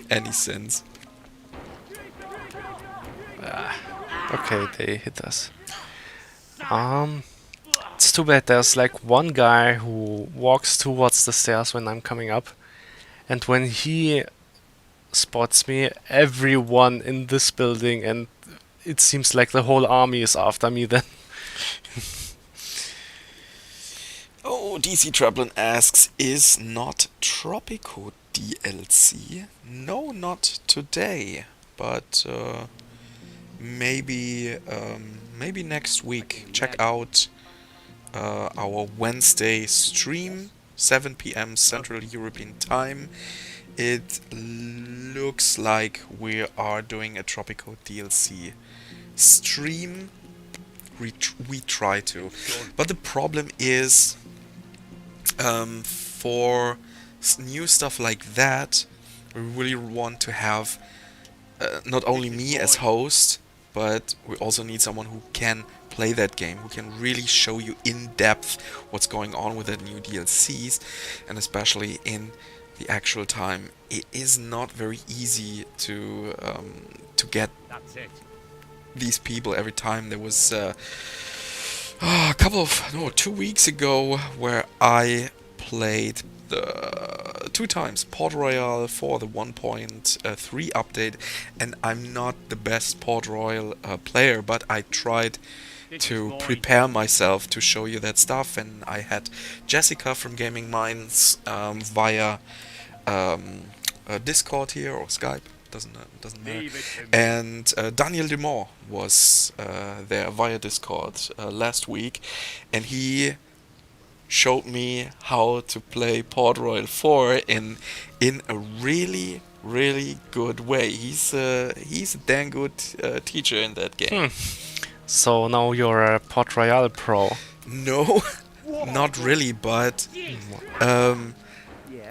any sense. Okay, they hit us. It's too bad there's like one guy who walks towards the stairs when I'm coming up, and when he spots me, everyone in this building, and it seems like the whole army is after me then. Oh, DC Traplin asks, is not Tropico DLC? No, not today, but maybe next week. Check out our Wednesday stream, 7 p.m. Central European Time. It looks like we are doing a Tropico DLC stream. We try to, but the problem is for new stuff like that, we really want to have not only me as host, but we also need someone who can play that game, who can really show you in depth what's going on with the new DLCs, and especially in the actual time. It is not very easy to get That's it. these people every time. There was a couple of 2 weeks ago where I played the 2 times Port Royal for the 1.3 update, and I'm not the best Port Royal player, but I tried to prepare myself to show you that stuff, and I had Jessica from Gaming Minds via Discord here or Skype, doesn't matter, Leave it to me. and Daniel Demore was there via Discord last week, and he showed me how to play Port Royal 4 in a really good way. He's a dang good teacher in that game. So now you're a Port Royal pro. No, not really, but um, Yes.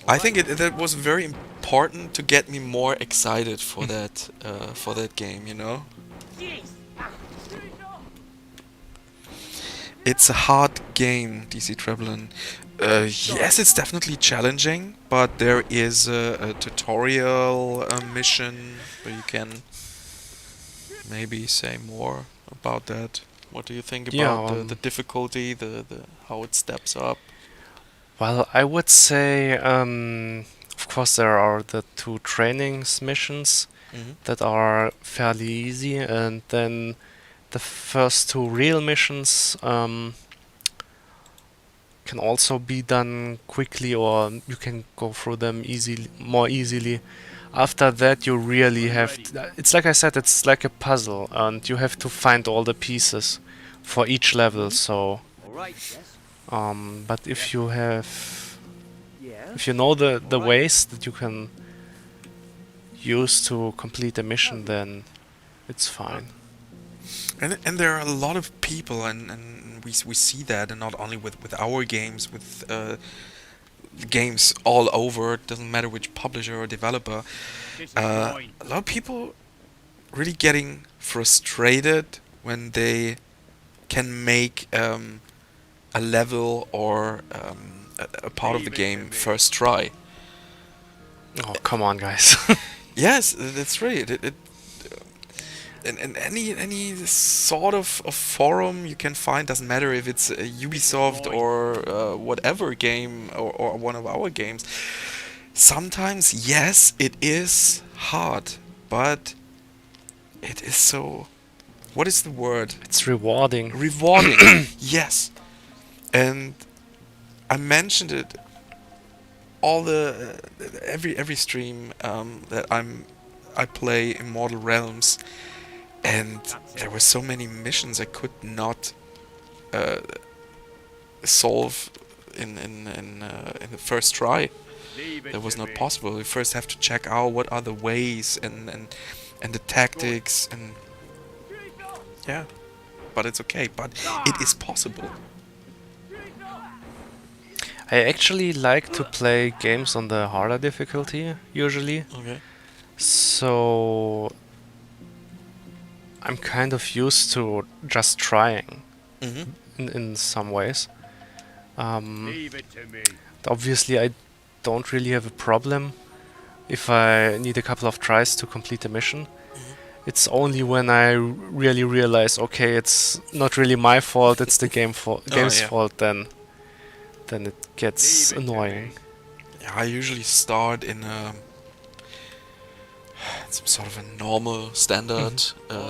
I think that was very important to get me more excited for that game. You know, it's a hard game, DC Treblan. Yes, it's definitely challenging, but there is a tutorial mission where you can maybe say more about that. What do you think Yeah, about the difficulty, the how it steps up? Well, I would say, of course, there are the 2 trainings missions Mm-hmm. that are fairly easy, and then the first 2 real missions can also be done quickly, or you can go through them more easily. After that, you really have. It's like I said, it's like a puzzle, and you have to find all the pieces for each level. So, All right. Yes. but if you have, Yes. if you know the ways that you can use to complete a mission, then it's fine. And there are a lot of people, and we see that, and not only with our games, with games all over. It doesn't matter which publisher or developer. This is A mine. lot of people really getting frustrated when they can make a level or a part of the game first try. Oh, come on, guys. Yes, that's right. In any sort of forum you can find, doesn't matter if it's a Ubisoft or whatever game or one of our games. Sometimes, yes, it is hard, but it is so. What is the word? It's rewarding. Rewarding. Yes, and I mentioned it all the every stream that I play Immortal Realms. And there were so many missions I could not solve in the first try. Leave it That was to not me. possible. You first have to check out what are the ways and the tactics and yeah. But it's okay. But it is possible. I actually like to play games on the harder difficulty, usually. Okay. So I'm kind of used to just trying Mm-hmm. in some ways. Leave it to me. Obviously, I don't really have a problem if I need a couple of tries to complete a mission. It's only when I really realize, okay, it's not really my fault, it's the game's yeah. fault, then it gets Leave it to annoying. me. Yeah, I usually start in some sort of a normal standard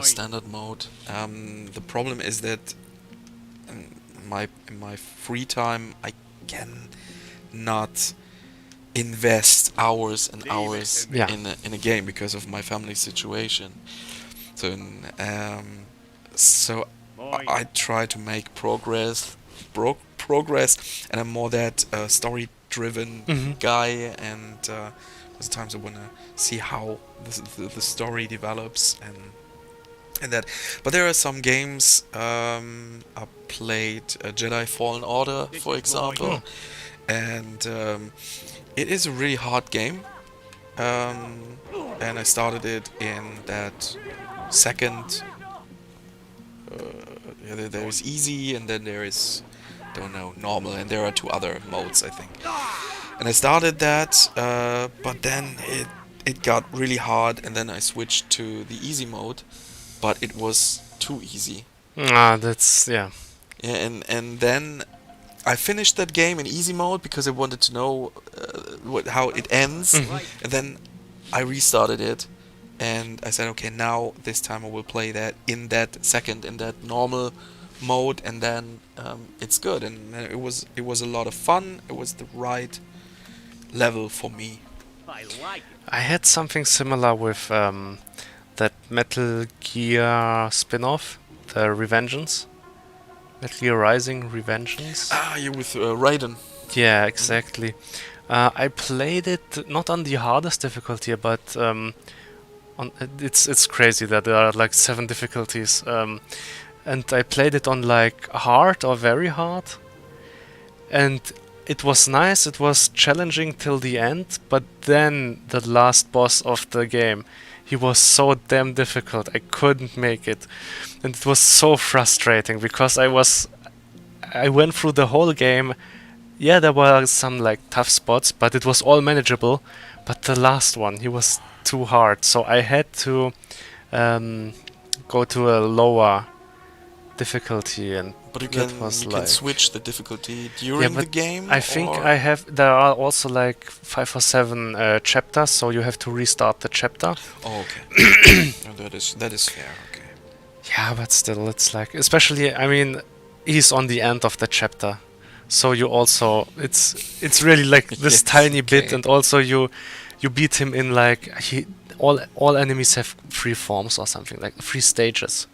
standard mode. The problem is that in my free time I can not invest hours and Leave it hours to me. Yeah. in a game because of my family situation. So so Mine. I try to make progress, and I'm more that story-driven guy. And most times I wanna see how the story develops and that. But there are some games I played Jedi Fallen Order, This for is example, mine. and it is a really hard game. And I started it in that second. There is easy, and then there is, don't know, normal, and there are 2 other modes, I think. And I started that, but then it got really hard, and then I switched to the easy mode, but it was too easy. That's, yeah. Yeah, and then I finished that game in easy mode because I wanted to know how it ends, and then I restarted it, and I said, okay, now this time I will play that in that normal mode, and then it's good, and it was a lot of fun. It was the right level for me. I like it. I had something similar with that Metal Gear spin-off, the Revengeance, Metal Gear Rising Revengeance. Ah, you're with Raiden. Yeah, exactly. I played it not on the hardest difficulty, but it's crazy that there are like 7 difficulties. And I played it on like hard or very hard, and it was nice. It was challenging till the end, but then the last boss of the game, he was so damn difficult. I couldn't make it, and it was so frustrating because I went through the whole game. Yeah, there were some like tough spots, but it was all manageable. But the last one, he was too hard, so I had to go to a lower difficulty, and But you that can was you like can switch the difficulty during the but game. I think or- I have. There are also like 5 or 7 chapters, so you have to restart the chapter. Oh, okay. No, that is fair. Okay. Yeah, but still, it's like, especially, I mean, he's on the end of the chapter, so you also it's really like this Yes, tiny bit, okay. and also you beat him in like all enemies have 3 forms or something, like 3 stages.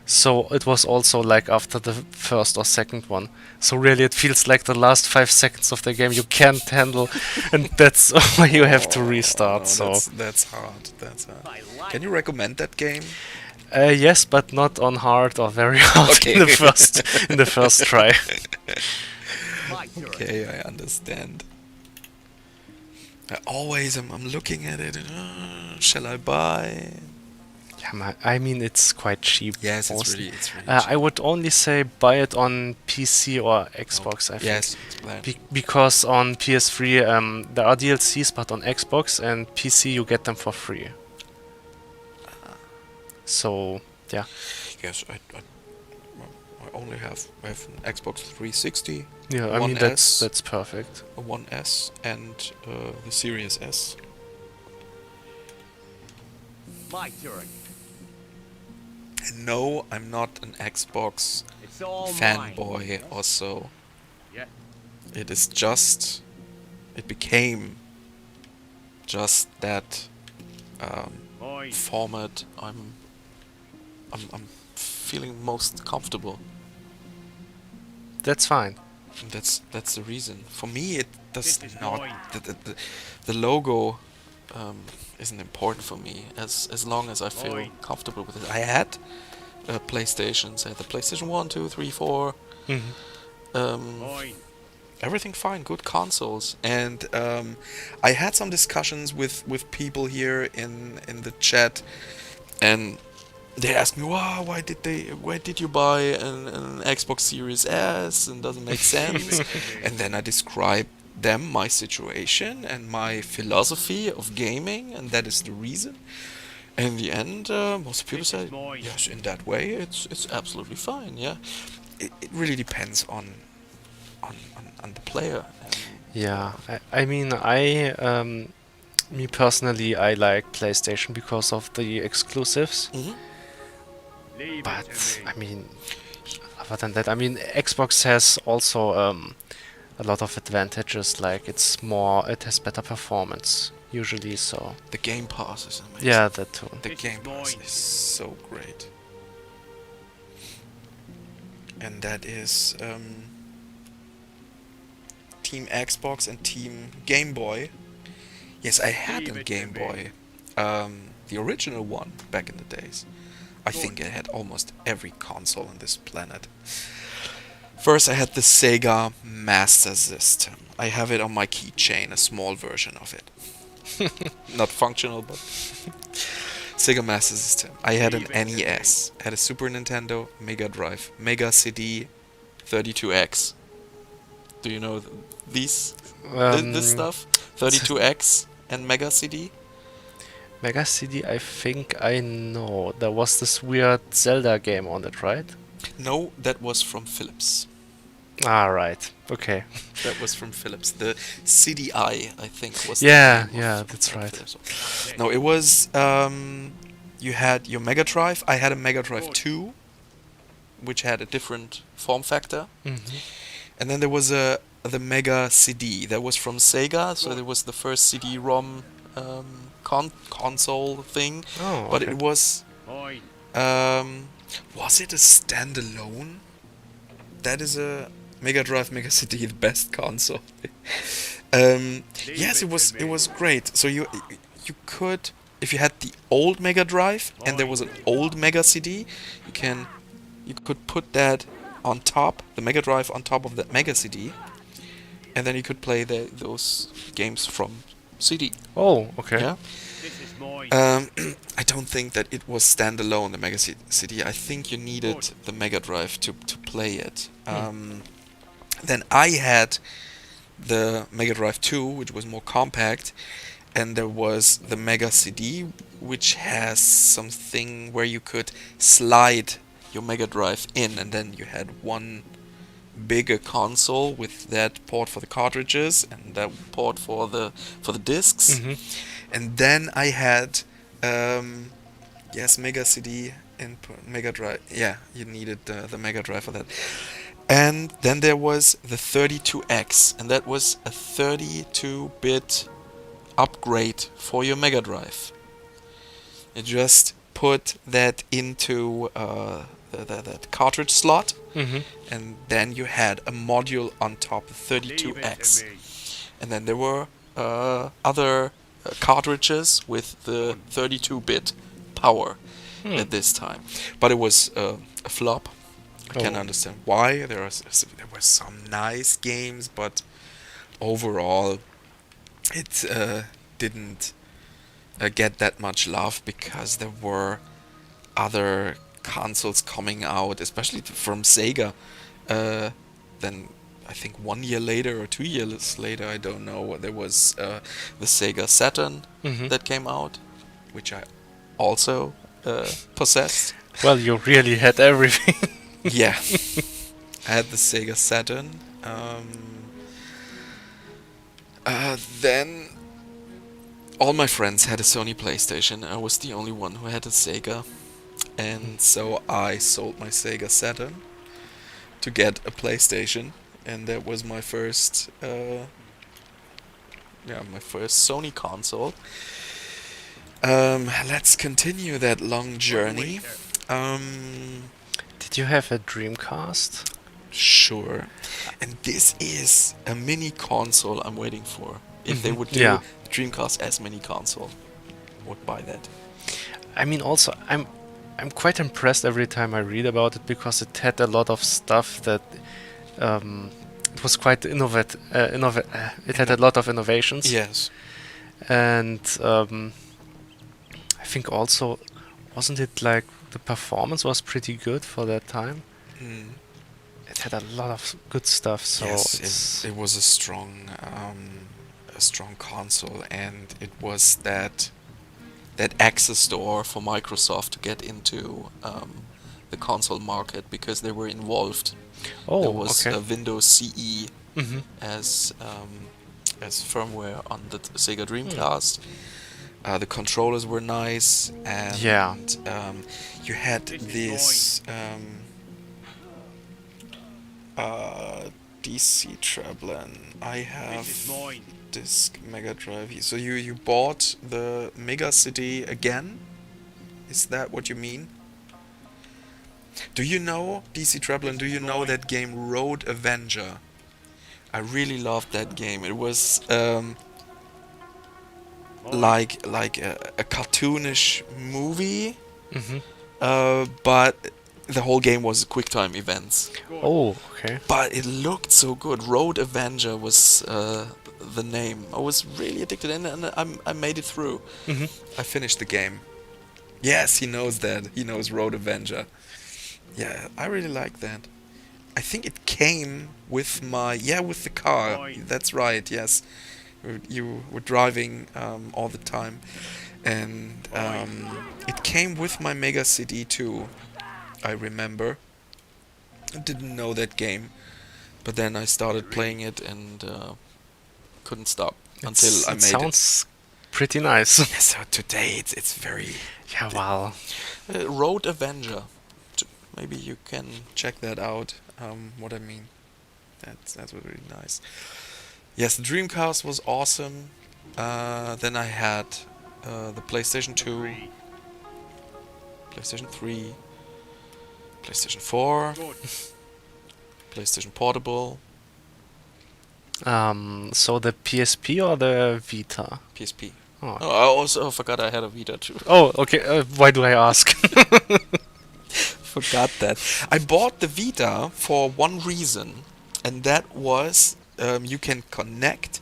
So it was also like after the first or second one. So really, it feels like the last 5 seconds of the game you can't handle, and that's why you have to restart. No, So that's hard. That's hard. Can you recommend that game? yes, but not on hard or very hard Okay. in the first try. Okay, I understand. I'm looking at it. And, shall I buy? Yeah, I mean, it's quite cheap. Yes, it's mostly. really cheap. I would only say buy it on PC or Xbox. I think. Yes, explain. Because on PS3 there are DLCs, but on Xbox and PC you get them for free. So yeah. Yes, I only have an Xbox 360, Yeah, I One mean S. that's perfect. a One S, and the Series S. My turn. And no, I'm not an Xbox It's all fanboy or so. Yeah. It is just... It became just that Mine. format I'm feeling most comfortable. That's fine. And that's the reason. For me, it does This is not... mine. The logo isn't important for me, as long as I feel Mine. comfortable with it. I had PlayStations. I had the PlayStation 1, 2, 3, 4. Mine. Everything fine, good consoles. And I had some discussions with people here in the chat, and they asked me, wow, why did you buy an Xbox Series S, and doesn't make sense? And then I described them my situation and my philosophy of gaming, and that is the reason. And in the end, most people This say, is mine. yes, in that way, it's absolutely fine. Yeah, it really depends on the player. Yeah, I mean, me personally, I like PlayStation because of the exclusives. Leave it But to me. I mean, other than that, I mean, Xbox has also a lot of advantages. Like it has better performance usually. So The Game Pass is amazing. yeah, that too. The This Game is Pass mine. is so great. And that is Team Xbox and Team Game Boy. Yes, I had Leave a it Game to Boy. The original one back in the days. I think I had almost every console on this planet. First I had the Sega Master System. I have it on my keychain, a small version of it. Not functional, but Sega Master System. I had an Leave it to me. NES, had a Super Nintendo, Mega Drive, Mega CD, 32X. Do you know this stuff? 32X and Mega CD? Mega CD, I think I know. There was this weird Zelda game on it, right? No, that was from Philips. Ah, right. Okay. That was from Philips. The CDI, I think, was Yeah, the name yeah, of that's right. Philips. No, it was you had your Mega Drive. I had a Mega Drive 2, which had a different form factor, and then there was the Mega CD. That was from Sega, so there was the first CD-ROM console thing. Oh, But okay. it was Mine. was it a standalone? that is a Mega Drive Mega CD, the best console. Yes, it was great. So you could, if you had the old Mega Drive and there was an old Mega CD, you could put that on top, the Mega Drive on top of that Mega CD, and then you could play those games from CD. Oh, okay. Yeah. This is mine. I don't think that it was standalone, the Mega CD. I think you needed the Mega Drive to play it. Then I had the Mega Drive 2, which was more compact, and there was the Mega CD, which has something where you could slide your Mega Drive in, and then you had one bigger console with that port for the cartridges and that port for the discs. And then I had yes, Mega CD and Mega Drive. Yeah, you needed the Mega Drive for that. And then there was the 32X, and that was a 32-bit upgrade for your Mega Drive. You just put that into that cartridge slot, and then you had a module on top, the 32X. And then there were other cartridges with the 32-bit power at this time. But it was a flop. I can understand why. There were some nice games, but overall it didn't get that much love because there were other consoles coming out, especially from Sega. Then I think 1 year later or 2 years later, I don't know, there was the Sega Saturn that came out, which I also possessed. Well, you really had everything. Yeah, I had the Sega Saturn. Then all my friends had a Sony PlayStation. I was the only one who had a Sega, and so I sold my Sega Saturn to get a PlayStation, and that was my first, my first Sony console. Let's continue that long journey. Did you have a Dreamcast? Sure. And this is a mini console I'm waiting for. If they would do Yeah. Dreamcast as mini console, I would buy that. I mean, also, I'm quite impressed every time I read about it because it had a lot of stuff that it was quite innovative. It had a lot of innovations. Yes. And I think also, wasn't it like the performance was pretty good for that time? It had a lot of good stuff. So Yes, it was a strong console, and it was that access door for Microsoft to get into the console market because they were involved. Oh, There was okay. a Windows CE as firmware on the Sega Dreamcast. The controllers were nice, and Yeah. You had this DC Trablin. I have This is mine. disc Mega Drive. So you bought the Mega CD again? Is that what you mean? Do you know DC Trablin? Do you know that game Road Avenger? I really loved that game. It was like a cartoonish movie, but the whole game was QuickTime events. Oh, okay. But it looked so good. Road Avenger was the name. I was really addicted, and I made it through. I finished the game. Yes, he knows that. He knows Road Avenger. Yeah, I really like that. I think it came with with the car. Fine. That's right. Yes, you were driving all the time, and it came with my Mega CD too. I remember. I didn't know that game, but then I started playing it and couldn't stop until I It made it. sounds pretty nice. Yeah, so today it's very Yeah, well, Road Avenger. Maybe you can check that out. What I mean, that's really nice. Yes, the Dreamcast was awesome. Then I had the PlayStation 2, PlayStation 3, PlayStation 4, Good. PlayStation Portable, So the PSP or the Vita? PSP. Oh, Oh, I also forgot I had a Vita too. oh okay. Why do I ask? Forgot that. I bought the Vita for one reason, and that was you can connect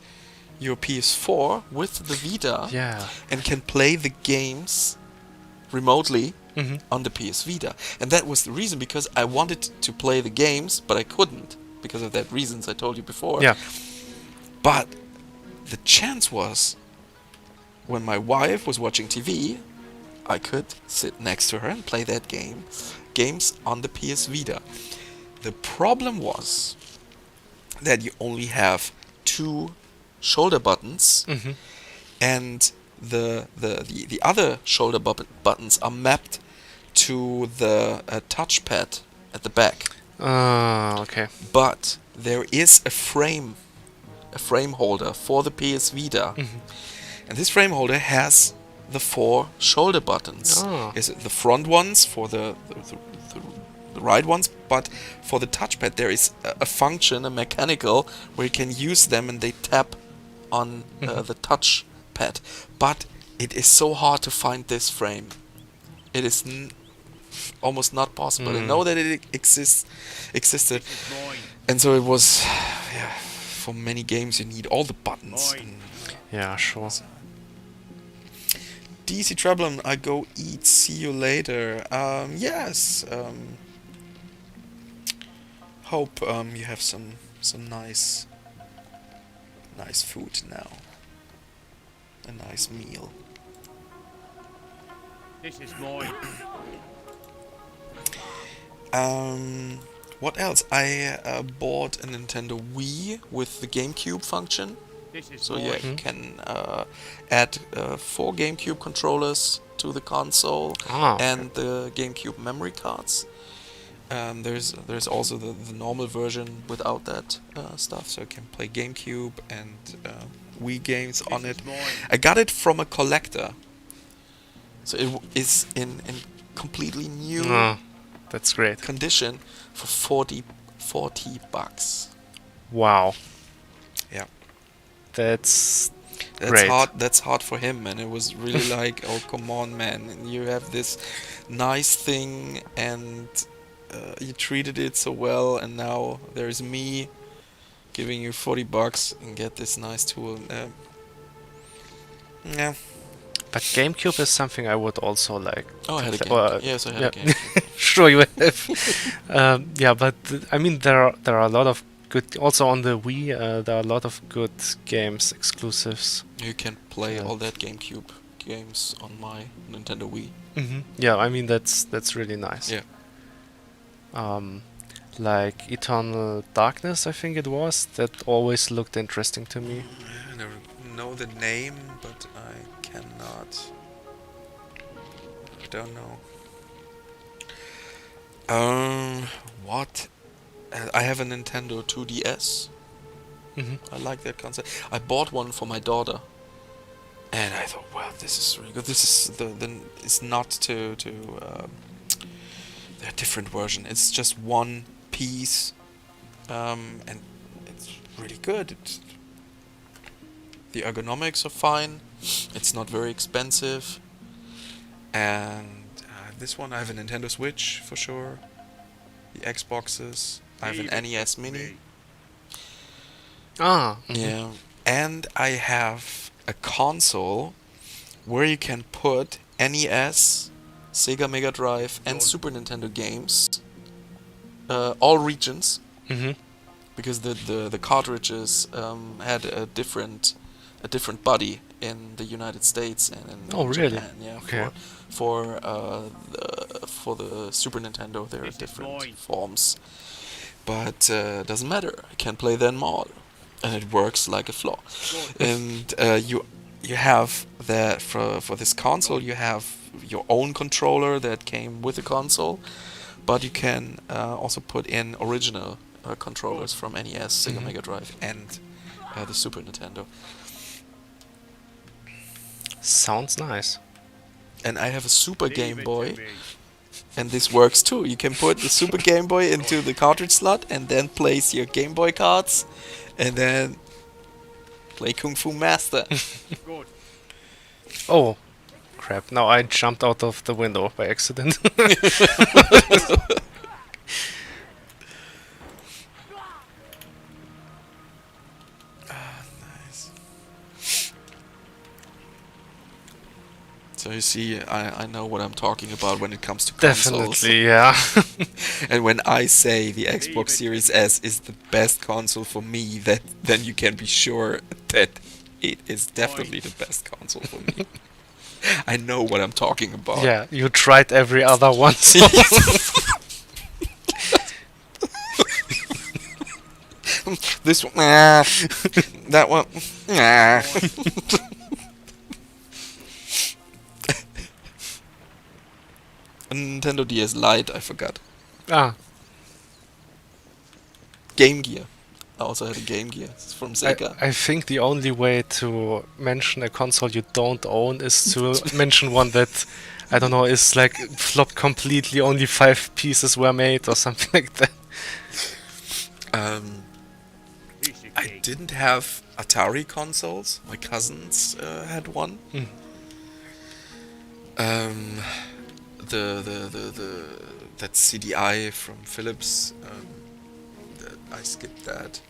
your PS4 with the Vita Yeah. and can play the games remotely Mhm. on the PS Vita. And that was the reason, because I wanted to play the games, but I couldn't because of that reasons I told you before. Yeah. But the chance was, when my wife was watching TV, I could sit next to her and play that games on the PS Vita. The problem was that you only have 2 shoulder buttons, Mhm. and the other shoulder buttons are mapped to the touchpad at the back. Okay. But there is a frame holder for the PS Vita, Mhm. and this frame holder has the 4 shoulder buttons. Oh. Is it the front ones for the right ones, but for the touchpad there is a function, a mechanical, where you can use them and they tap on the touchpad. But it is so hard to find this frame. It is almost not possible. I know that it existed, This is mine. and so it was. Yeah, for many games you need all the buttons. Mine. And Yeah, sure. DC Trouble, I go eat. See you later. Yes. Hope you have some nice food now. A nice meal. This is mine. What else? I bought a Nintendo Wii with the GameCube function, This is so mine. you can add 4 GameCube controllers to the console Ah. and the GameCube memory cards. There's also the normal version without that stuff, so you can play GameCube and Wii games on This it. is mine. I got it from a collector, so it is in completely new Oh, that's great. condition for 40 bucks. Wow. Yeah. That's That's great. hard. That's hard for him, and it was really like, oh come on, man! You have this nice thing, and you treated it so well, and now there's me giving you 40 bucks and get this nice tool. Yeah. But GameCube is something I would also like. Oh, I had a to game. play. Yes, I had yeah. a game. Sure you have. Yeah, but I mean there are a lot of good. Also on the Wii, there are a lot of good games exclusives. You can play Yeah. all that GameCube games on my Nintendo Wii. Yeah, I mean that's really nice. Yeah. Like Eternal Darkness, I think it was. That always looked interesting to me. I don't know the name, but I cannot. I don't know. What? I have a Nintendo 2DS. Mhm. I like that concept. I bought one for my daughter, and I thought, wow, this is really good. This is it's not to a different version. It's just one piece, and it's really good. The ergonomics are fine. It's not very expensive, and this one I have a Nintendo Switch for sure. The Xboxes. I have an Leave it NES to Mini. me. Ah. Yeah, and I have a console where you can put NES, Sega Mega Drive, and Super Nintendo games, all regions, because the cartridges had a different body in the United States and in Oh, really? Japan. Yeah, Okay. for the Super Nintendo there are This is different mine. forms, but doesn't matter. I can play them all, and it works like a flaw. And you have that for this console. You have your own controller that came with the console, but you can also put in original controllers from NES, Sega Mega Drive, and the Super Nintendo. Sounds nice. And I have a Super Leave Game it to Boy me. And this works too. You can put the Super Game Boy into the cartridge slot and then place your Game Boy cards and then play Kung Fu Master. Good. Oh, crap. Now I jumped out of the window by accident. Nice. So you see, I know what I'm talking about when it comes to consoles. Definitely, yeah. And when I say the Xbox Series S is the best console for me, then you can be sure that it is definitely the best console for me. I know what I'm talking about. Yeah, you tried every other one. So This one, nah. That one, nah. A Nintendo DS Lite, I forgot. ah, Game Gear. I also had a Game Gear. It's from Sega. I think the only way to mention a console you don't own is to mention one that, I don't know, is like flopped completely, only 5 pieces were made or something like that. Piece of I cake. didn't have Atari consoles. My cousins had one. Mm. That CDI from Philips. I skipped that.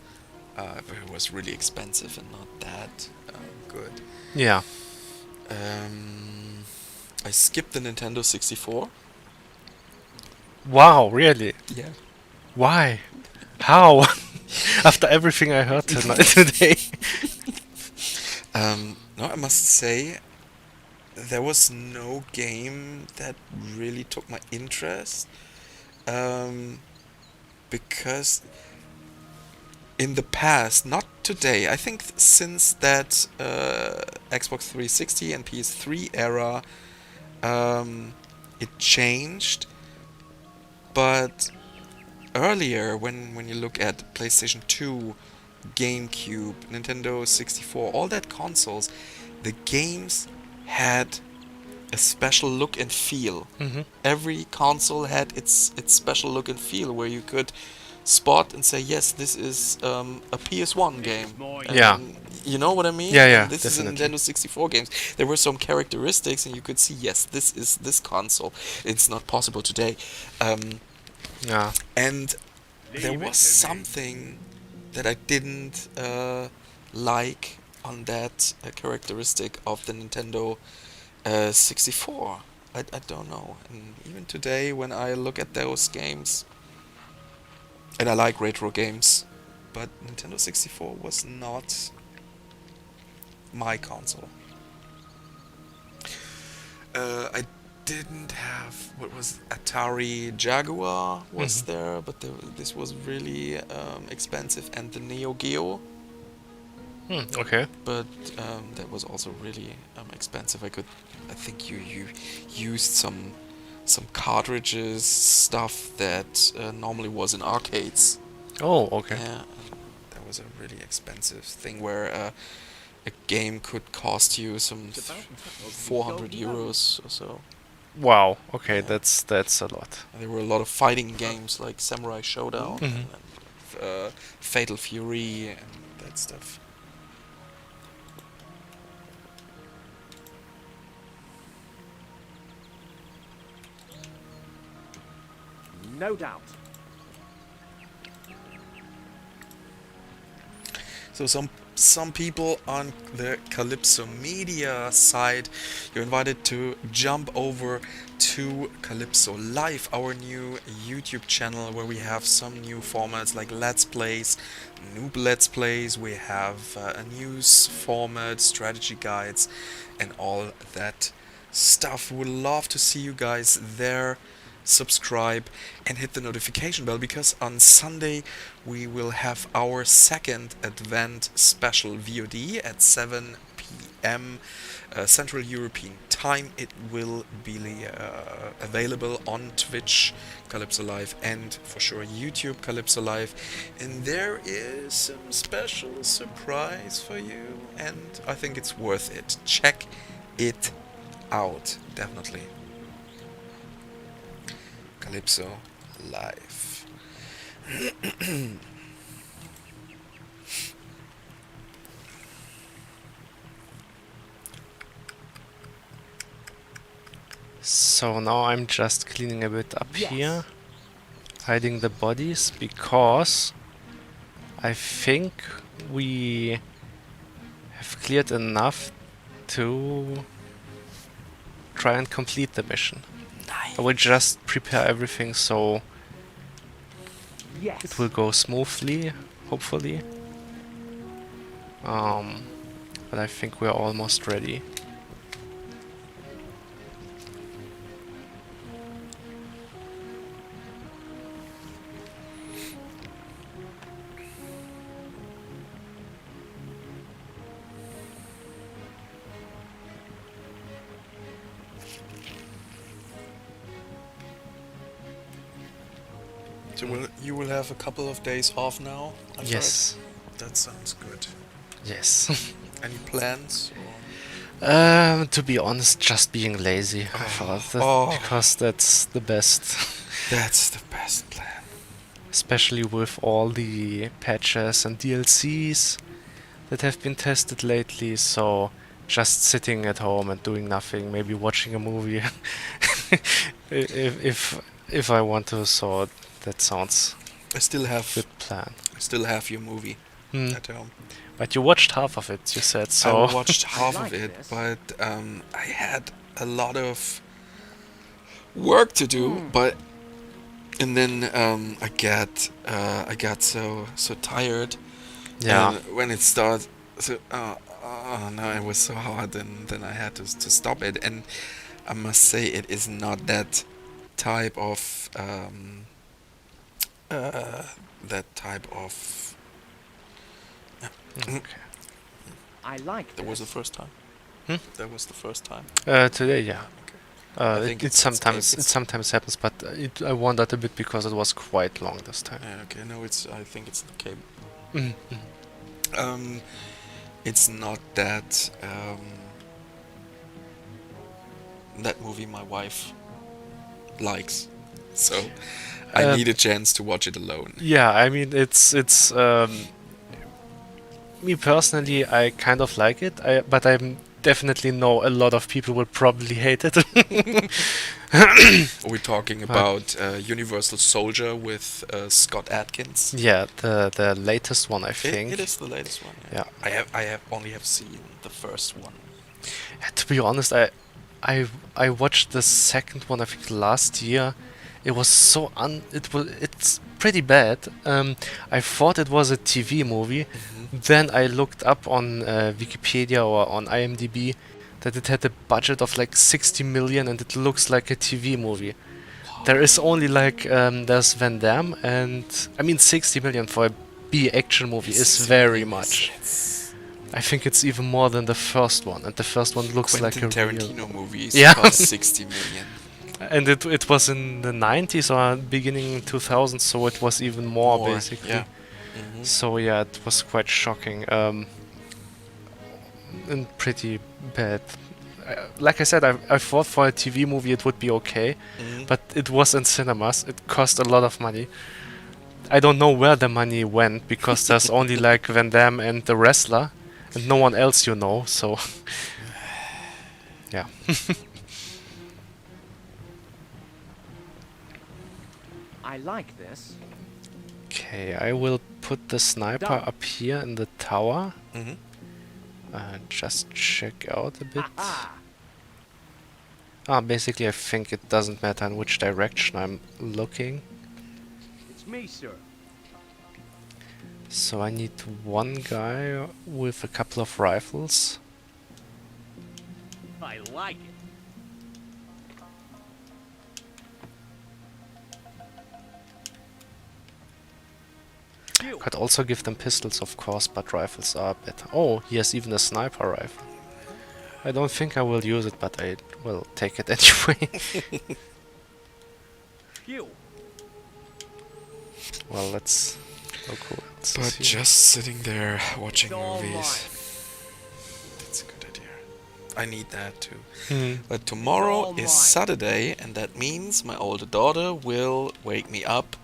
But it was really expensive and not that good. Yeah. I skipped the Nintendo 64. Wow, really? Yeah. Why? How? After everything I heard today. No, I must say, there was no game that really took my interest. Because in the past, not today, I think since that Xbox 360 and PS3 era, it changed. But earlier, when you look at PlayStation 2, GameCube, Nintendo 64, all that consoles, the games had a special look and feel. Mm-hmm. Every console had its special look and feel, where you could spot and say, yes, this is a PS1 game. Yeah. You know what I mean? Yeah, yeah, And this is a definitely. Nintendo 64 games. There were some characteristics, and you could see, yes, this is this console. It's not possible today. Yeah. And there Leave it was to me. something that I didn't like on that characteristic of the Nintendo 64. I don't know. And even today, when I look at those games, and I like retro games, but Nintendo 64 was not my console. I didn't have, what was Atari Jaguar was there, but this was really expensive, and the Neo Geo, Okay. but that was also really expensive. I think you used some cartridges, stuff that normally was in arcades. Oh, okay. Yeah, and that was a really expensive thing where a game could cost you some 400 euros or so. Wow. Okay, Yeah. that's a lot. And there were a lot of fighting games like Samurai Showdown and Fatal Fury and that stuff. No doubt. So some people on the Calypso Media side, you're invited to jump over to Calypso Live, our new YouTube channel where we have some new formats like Let's Plays, Noob Let's Plays, we have a news format, strategy guides, and all that stuff. Would love to see you guys there. Subscribe and hit the notification bell, because on Sunday we will have our second Advent special VOD at 7 p.m. Central European time. It will be available on Twitch Calypso Live and for sure YouTube Calypso Live, and there is some special surprise for you, and I think it's worth it. Check it out, definitely. Calypso live. So now I'm just cleaning a bit up here, hiding the bodies, because I think we have cleared enough to try and complete the mission. I will just prepare everything so it will go smoothly, hopefully. But I think we're almost ready. So you will have a couple of days off now? I've Yes. heard? That sounds good. Yes. Any plans? To be honest, just being lazy. I thought that because that's the best. That's the best plan. Especially with all the patches and DLCs that have been tested lately, so just sitting at home and doing nothing, maybe watching a movie if I want to, so that sounds I still have good plan. your movie at home. But you watched half of it, you said, so I watched half of like it, this. but I had a lot of work to do. But and then I got so tired. yeah. And when it started, so no, it was so hard, and then I had to stop it. And I must say, it is not that type of Okay. I like That was the this. first time. Hmm? That was the first time. Today, yeah. I think It it's sometimes happens, but I wondered a bit because it was quite long this time. Okay, no, I think it's okay. Mhm. It's not that that movie my wife likes, so I need a chance to watch it alone. Yeah, I mean it's me personally, I kind of like it, but I definitely know a lot of people will probably hate it. Are we talking about Universal Soldier with Scott Adkins? Yeah, the latest one, I think. It is the latest one. Yeah. I only have seen the first one. To be honest, I watched the second one I think last year. It was so it's pretty bad. I thought it was a TV movie. Then I looked up on Wikipedia or on IMDb that it had a budget of like 60 million and it looks like a TV movie. There is only like there's Van Damme, and I mean 60 million for a B action movie is very much. I think it's even more than the first one, and the first one looks like a real. Tarantino movies Yeah. cost 60 million. And it was in the 90s or beginning 2000s, so it was even more basically. Yeah. So yeah, it was quite shocking and pretty bad. Like I said, I thought for a TV movie it would be okay, but it was in cinemas. It cost a lot of money. I don't know where the money went because there's only like Van Damme and the wrestler, and no one else you know. So yeah. I like this. Okay, I will put the sniper Done. up here in the tower. Mhm. Just check out a bit. Ah, Basically I think it doesn't matter in which direction I'm looking. it's me, sir. So I need one guy with a couple of rifles. I like it. Could also give them pistols, of course, but rifles are better. Oh, he has even a sniper rifle. I don't think I will use it, but I will take it anyway. Phew. Well, let's... Oh, cool. But just sitting there watching It's all movies. mine. That's a good idea. I need that too. Hmm. But tomorrow all is mine. Saturday, and that means my older daughter will wake me up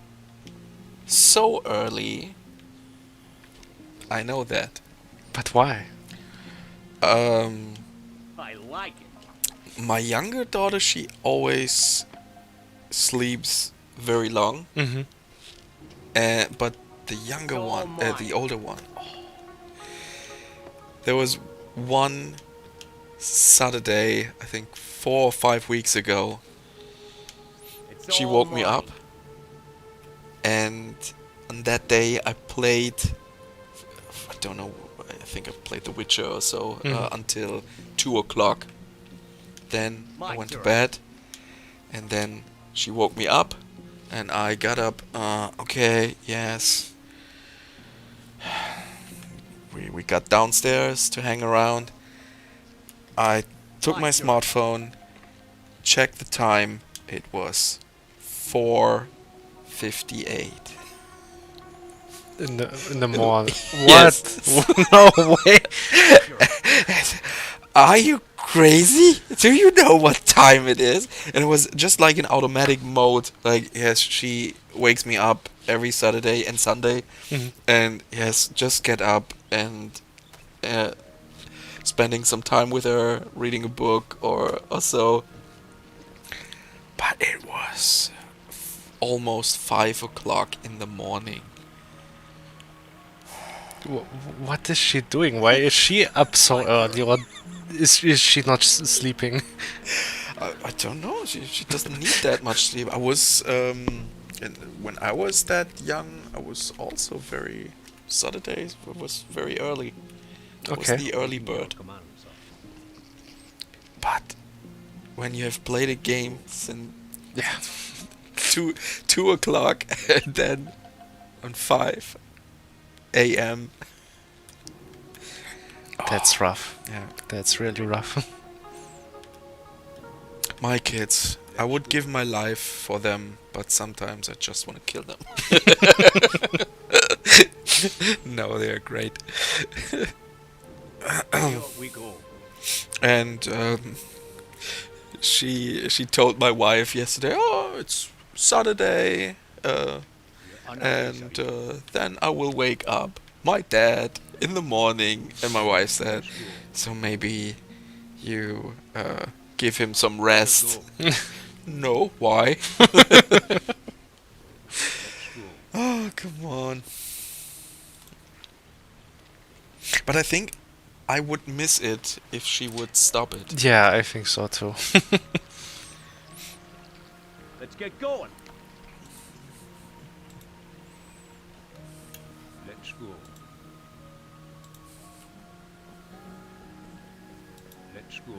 so early. I know that. But why? Um, I like it. my younger daughter, she always sleeps very long, Mm-hmm. but the younger It's all one, the mine. older one, there was one Saturday, I think 4 or 5 weeks ago, It's she all woke me mine. up, and on that day I played, I don't know, I think I played The Witcher or so, until 2 o'clock. Then I My went to turn. bed, and then she woke me up, and I got up, okay, yes. We got downstairs to hang around. I took my My turn. smartphone, checked the time, it was 4:58. In the morning. Yes. What? No way. Are you crazy? Do you know what time it is? And it was just like in automatic mode. Like, yes, she wakes me up every Saturday and Sunday. Mhm. And yes, just get up and spending some time with her, reading a book or so. But it was almost 5 o'clock in the morning. What is she doing? Why is she up so early? Or is she not sleeping? I don't know. She doesn't need that much sleep. I was and when I was that young, I was also very Saturdays. I was very early. I was Okay. the early bird. Commandos. But when you have played a game since Yeah. 2 o'clock and then on 5 a.m. That's rough. Yeah, That's really rough. my kids. I would give my life for them, but sometimes I just want to kill them. No, they are great. Here we go. And she told my wife yesterday, oh, it's Saturday, and then I will wake up my dad in the morning. And my wife said, so maybe you give him some rest. No, why? Oh, come on. But I think I would miss it if she would stop it. Yeah, I think so too. Let's get going. Let's go. Let's go.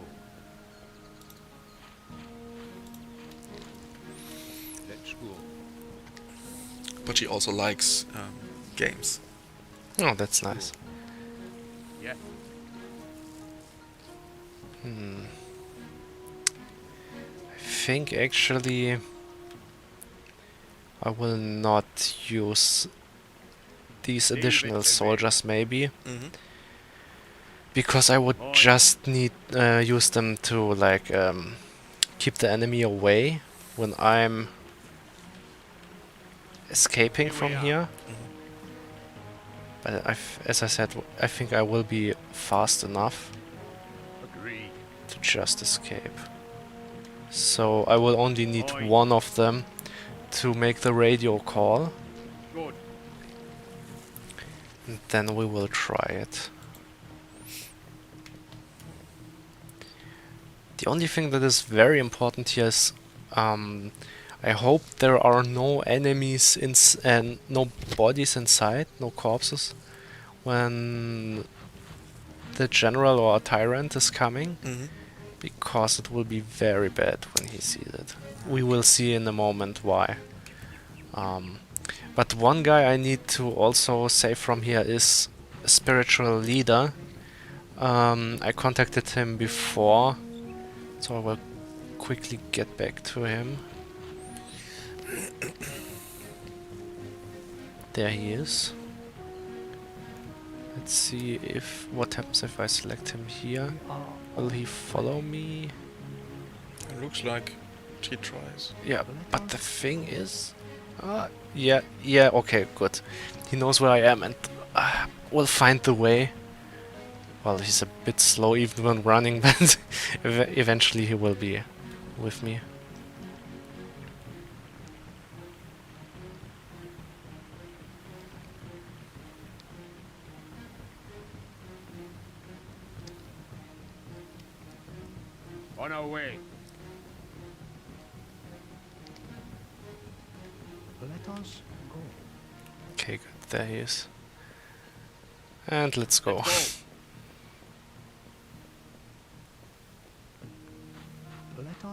Let's go. But she also likes games. Oh, that's nice. Yeah. I think actually I will not use these Leave it additional to me. soldiers maybe, Mm-hmm. because I would Oh, just need use them to like keep the enemy away when I'm escaping Here we from are. here. But as I said, I think I will be fast enough Agreed. to just escape. So I will only need Oi. one of them to make the radio call, Good. and then we will try it. The only thing that is very important here is I hope there are no enemies and no bodies inside, no corpses, when the general or a tyrant is coming, Mm-hmm. because it will be very bad when he sees it. We will see in a moment why. But one guy I need to also save from here is a spiritual leader. I contacted him before, so I will quickly get back to him. There he is. Let's see if what happens if I select him here. Will he follow me? It looks like she tries. Yeah, but the thing is... yeah, okay, good. He knows where I am and will find the way. Well, he's a bit slow even when running, but eventually he will be with me. On our way. Let us go. Okay, good, there he is. And let's go. Let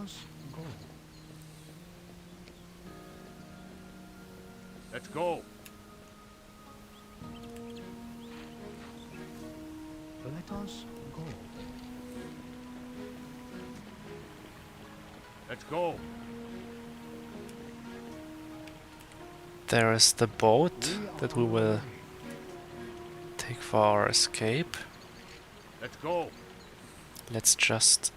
us go. Let's go. Let us go. Let's go. There is the boat that we will take for our escape. Let's go. Let's just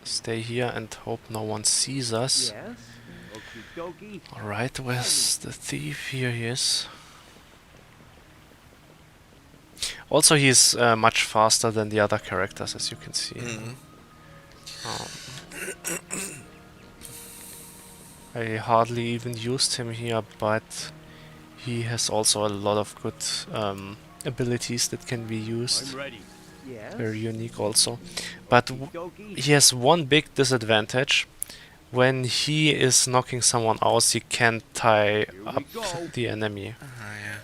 stay here and hope no one sees us. Yes. Okie dokie. Alright, where's the thief? Here he is. Also, he's much faster than the other characters, as you can see. I hardly even used him here, but he has also a lot of good abilities that can be used. I'm ready. Yes. Very unique also. But Dokie. he has one big disadvantage. When he is knocking someone out, he can't tie we up go. the enemy. Yeah.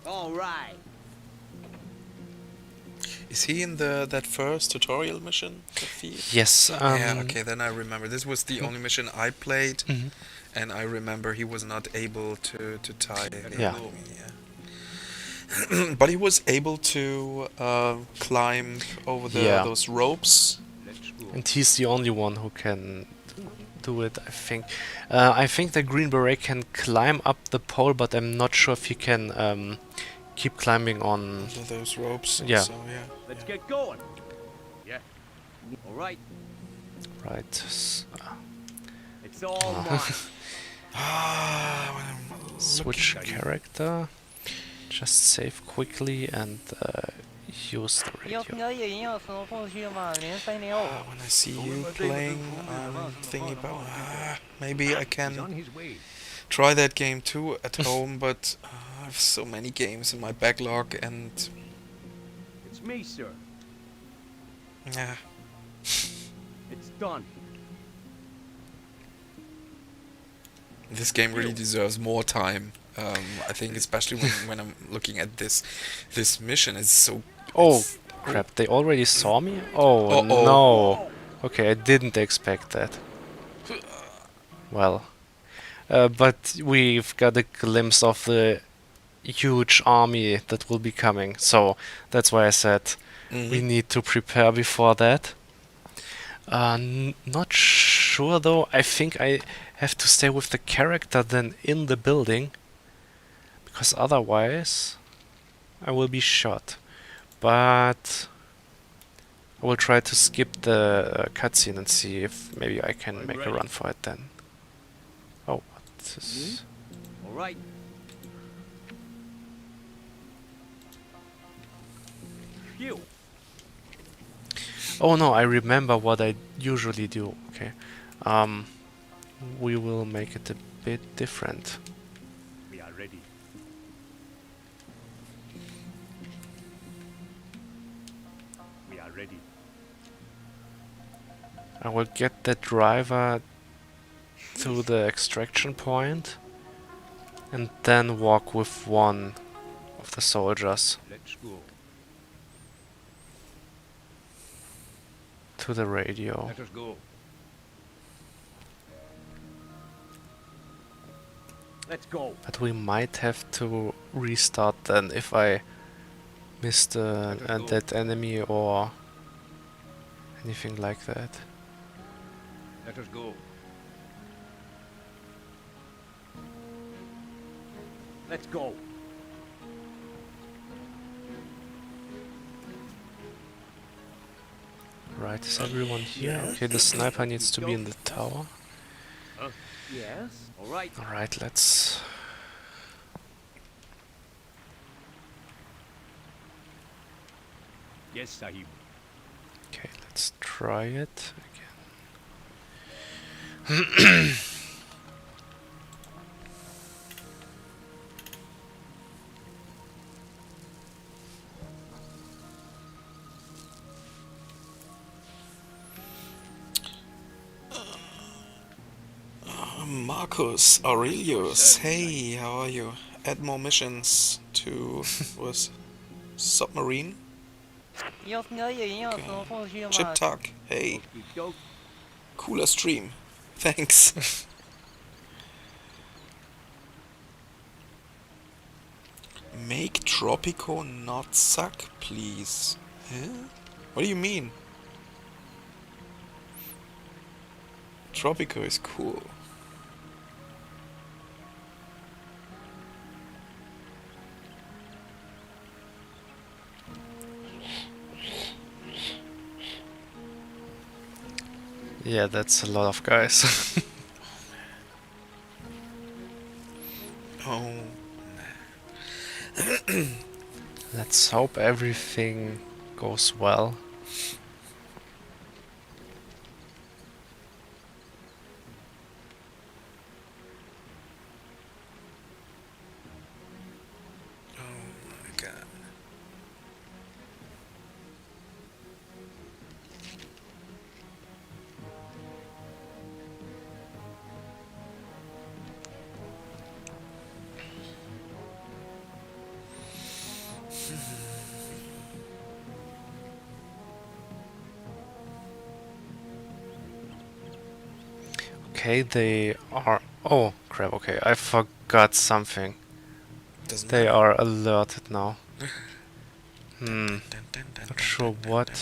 All right. Is he in that first tutorial mission? The thief? Yes. Yeah, okay, then I remember. This was the only mission I played, Mhm. and I remember he was not able to tie the Yeah. enemy, yeah. But he was able to climb over Yeah. those ropes. Let's go. And he's the only one who can do it, I think. I think the Green Beret can climb up the pole, but I'm not sure if he can keep climbing on... Those ropes. Yeah. So, yeah. Let's get going. Yeah. All right. Right. It's all mine. Switch character. Just save quickly and use the 要 radio. 应该也应有什么后续嘛？连3.5。 When I see you playing, I'm thinking about maybe I He's can on his way. try that game too at home, but I have so many games in my backlog, and It's me, sir. yeah. It's done. This game really deserves more time. I think especially when I'm looking at this mission, it's so... Oh, it's- crap, they already saw me? Oh, Uh-oh. no. Okay, I didn't expect that. Well. But we've got a glimpse of the huge army that will be coming. So, that's why I said we need to prepare before that. Not sure though. I think I have to stay with the character then in the building. Because otherwise I will be shot. But I will try to skip the cutscene and see if maybe I can I'm make a ready. run for it then. Oh, what's this? All right. Phew. Oh no, I remember what I usually do. Okay. We will make it a bit different. We are ready. We are ready. I will get the driver to the extraction point and then walk with one of the soldiers Let's go. to the radio. Let us go. Let's go. But we might have to restart then if I miss the that enemy or anything like that. Let us go. Let's go. Alright, is everyone here? Okay, the sniper needs to be in the tower. Yes. All right. Alright, let's... Yes, Sahib. Okay, let's try it again. Marcus Aurelius, hey, how are you? Add more missions to was submarine. 要是我也要从后续 Chip 嘛， Tuck, hey, Go. cooler stream. Thanks. Make Tropico not suck, please. Huh? What do you mean? Tropico is cool. Yeah, that's a lot of guys. Oh, Let's hope everything goes well. my god. Okay, they are... Oh, crap, okay, I forgot something. Doesn't They matter. are alerted now. Dun, dun, Not sure dun, what. dun.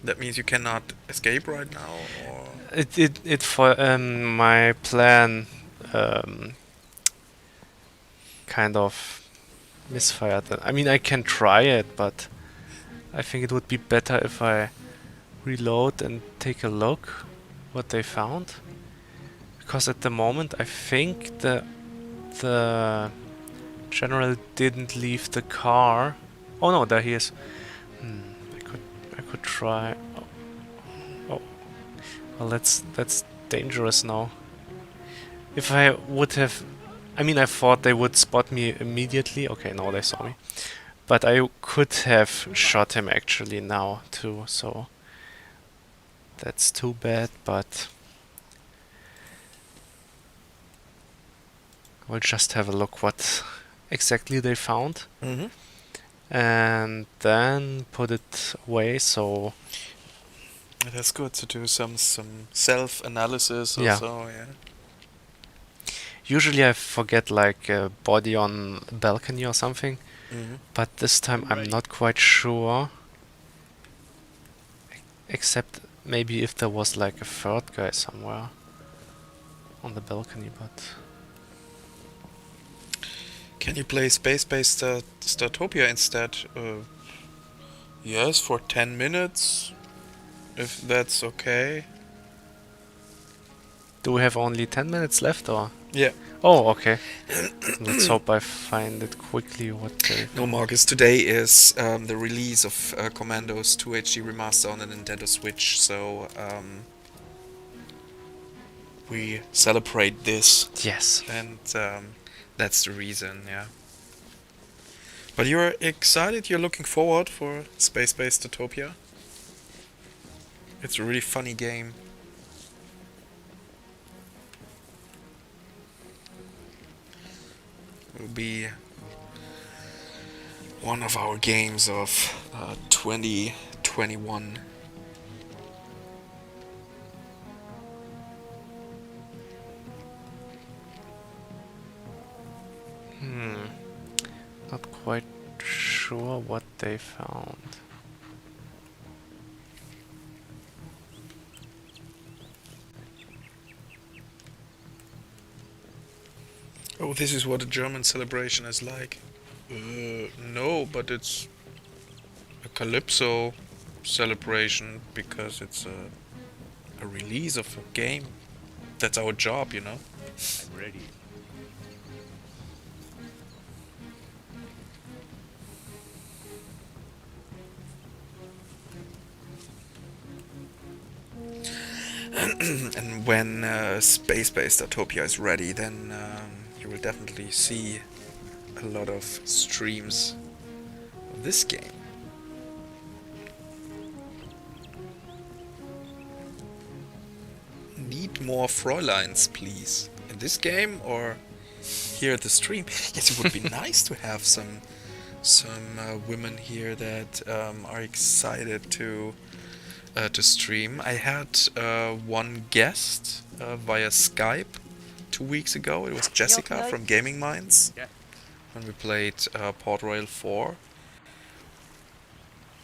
That means you cannot escape right now, or It for my plan kind of misfired. I mean, I can try it, but I think it would be better if I reload and take a look what they found. Because at the moment, I think the general didn't leave the car. Oh no, there he is. I could try. Oh, well, that's dangerous now. If I would have, I mean, I thought they would spot me immediately. Okay, no, they saw me. But I could have shot him actually now too. So that's too bad. But we'll just have a look what exactly they found. And then put it away. So that's good to do some self-analysis or Yeah. so. Yeah. usually I forget like a body on a balcony or something. But this time I'm not quite sure. Except maybe if there was like a third guy somewhere on the balcony, but Can you play Space-Based Statopia instead? Yes, for 10 minutes, if that's okay. do we have only 10 minutes left or? Yeah. Oh, okay. Let's hope I find it quickly what they... No, Marcus, today is the release of Commandos 2 HD Remaster on the Nintendo Switch, so we celebrate this, Yes. and that's the reason, yeah. But you're excited, you're looking forward for Space-Based Statopia? It's a really funny game. Will be one of our games of 2021. Not quite sure what they found. Oh, this is what a German celebration is like. No, but it's a Calypso celebration because it's a release of a game. That's our job, you know? I'm ready. And when space-based Utopia is ready, then you will definitely see a lot of streams of this game. Need more Fräuleins, please. In this game or here at the stream? Yes, it would be nice to have some women here that are excited to stream. I had one guest via Skype 2 weeks ago. It was Jessica nice. from Gaming Minds. Yeah. When we played Port Royal 4.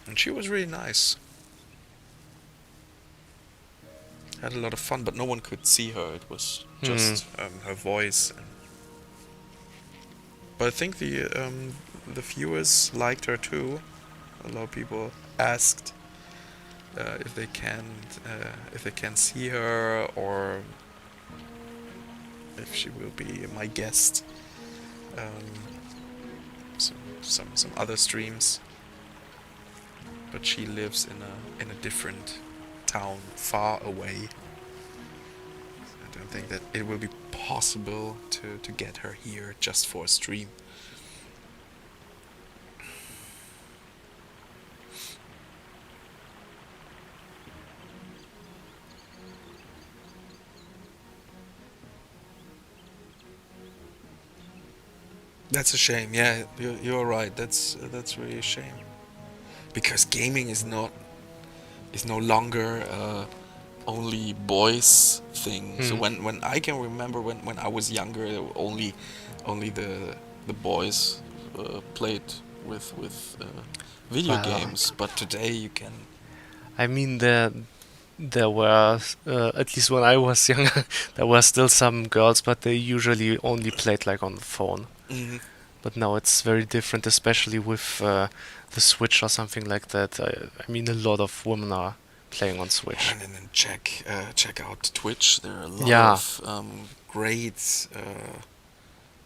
And she was really nice. Had a lot of fun, but no one could see her. It was just her voice. But I think the viewers liked her too. A lot of people asked if they can see her or if she will be my guest. Some other streams. But she lives in a different town, far away. I don't think that it will be possible to get her here just for a stream. That's a shame. Yeah, you're right. That's really a shame. Because gaming is no longer only boys thing. So when I can remember when I was younger, only the boys played with video Wow. games. But today you can. I mean, there were, at least when I was younger, there were still some girls, but they usually only played like on the phone. But now it's very different, especially with the Switch or something like that. I mean, a lot of women are playing on Switch. And then check out Twitch. There are a lot Yeah. of great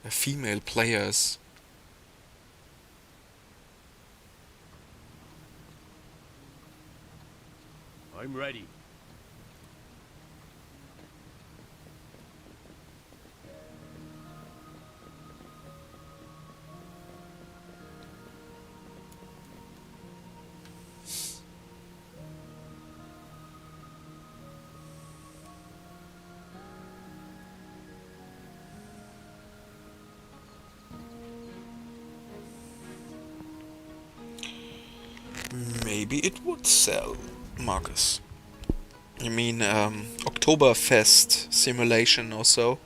female players. I'm ready. Maybe it would sell, Marcus. You mean Oktoberfest simulation or so?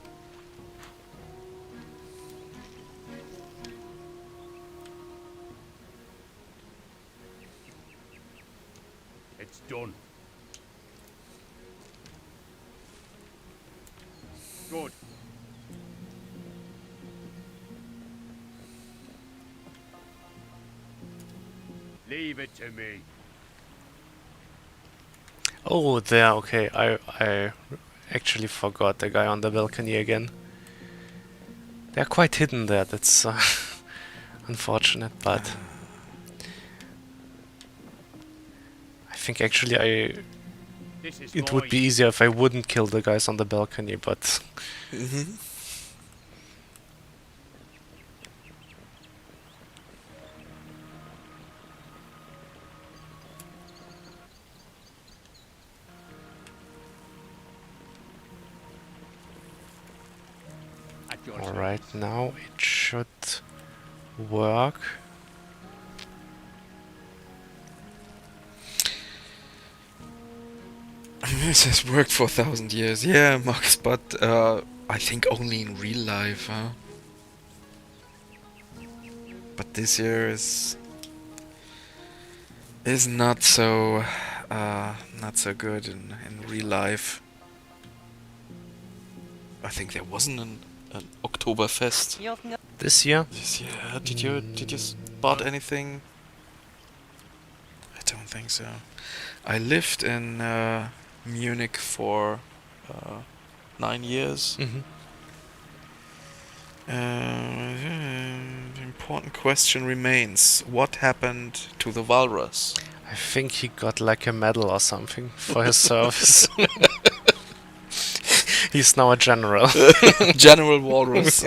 It's done. Good. Leave it to me. Oh, there, okay. I actually forgot the guy on the balcony again. They're quite hidden there, that's unfortunate, but I think actually This is it would be easier if I wouldn't kill the guys on the balcony, but at your alright, now it should work. This has worked for 1,000 years. Yeah, Max, but I think only in real life, huh? But this year is not so good in real life. I think there wasn't an Oktoberfest You've no This year? this year? Did you spot anything? I don't think so. I lived in Munich for 9 years. Mm-hmm. The important question remains: what happened to the walrus? I think he got like a medal or something for his service. He's now a general. General Walrus.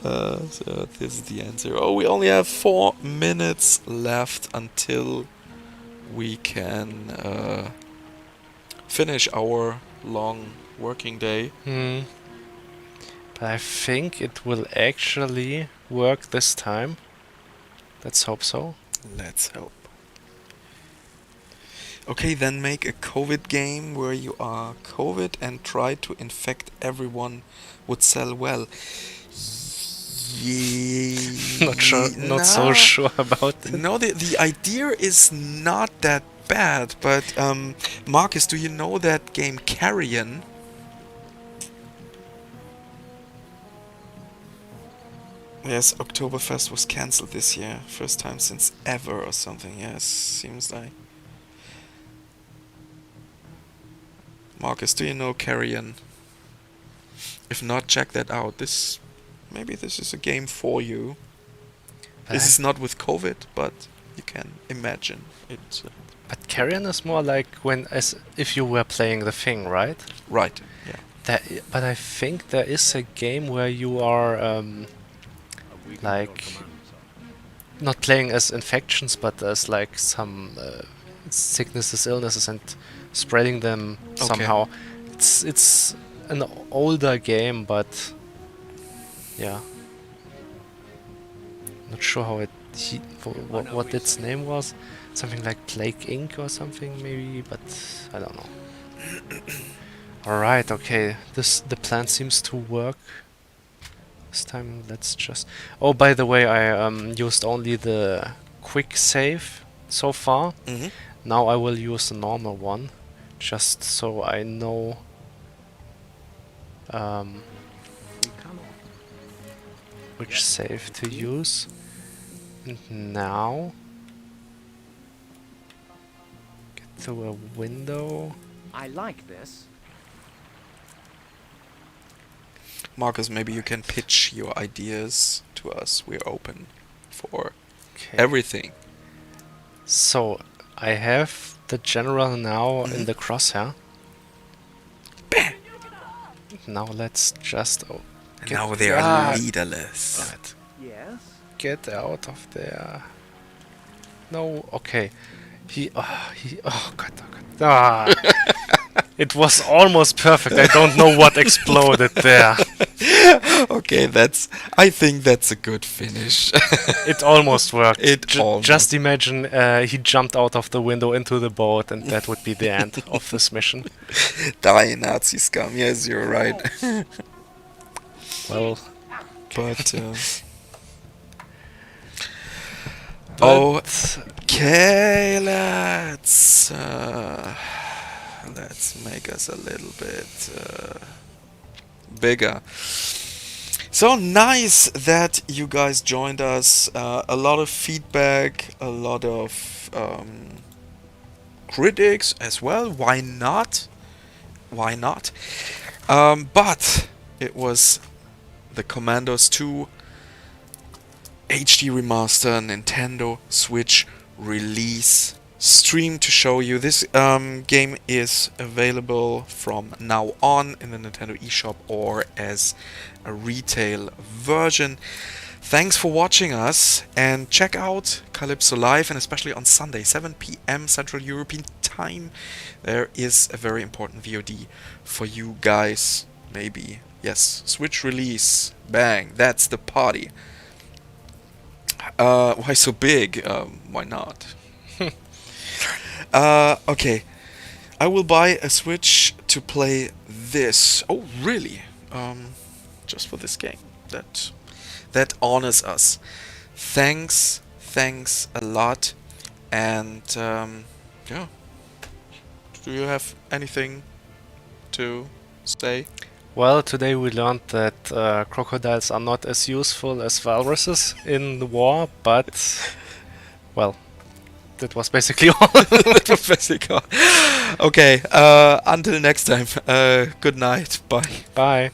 So this is the answer. Oh, we only have 4 minutes left until we can finish our long working day. Hmm. But I think it will actually work this time. Let's hope so. Let's hope. Okay, then make a COVID game where you are COVID and try to infect everyone would sell well. Not sure. Not so sure about it. No, the idea is not that bad, but Marcus, do you know that game Carrion? Yes, Oktoberfest was cancelled this year. First time since ever or something. Yes, seems like. Marcus, do you know Carrion? If not, check that out. Maybe this is a game for you. This is not with COVID, but you can imagine it. But Carrion is more like as if you were playing the thing, right? Right. Yeah. But I think there is a game where you are like not playing as infections, but as like some sicknesses, illnesses, and spreading them somehow. It's an older game, but yeah, not sure how what its name was. Something like Plague Inc. or something maybe, but I don't know. All right, okay. The plan seems to work. This time, let's just. Oh, by the way, I used only the quick save so far. Mm-hmm. Now I will use the normal one, just so I know. Which save to use. And now get to a window. I like this. Marcus, maybe you can pitch your ideas to us. We're open for Okay. everything. So I have the general now in the crosshair. Bam! Now let's just And now they are leaderless. Yes. get out of there. No, okay. Oh god, oh god. Ah. It was almost perfect. I don't know what exploded there. Okay, I think that's a good finish. It almost worked. Almost. Just imagine he jumped out of the window into the boat, and that would be the end of this mission. Die, Nazi scum. Yes, you're right. Well, But but okay, let's make us a little bit bigger. So nice that you guys joined us. A lot of feedback, a lot of critics as well. Why not? Why not? But it was the Commandos 2 HD Remaster Nintendo Switch release stream to show you. This game is available from now on in the Nintendo eShop or as a retail version. Thanks for watching us, and check out Calypso Live, and especially on Sunday 7 PM Central European Time there is a very important VOD for you guys. Maybe, yes, Switch release, bang, that's the party. Why so big? Why not? Okay, I will buy a Switch to play this. Oh, really? Just for this game. That honors us. Thanks a lot. And yeah, do you have anything to say? Well, today we learned that crocodiles are not as useful as walruses in the war, but well, that was basically all. That was basically all. Okay, until next time. Good night. Bye. Bye.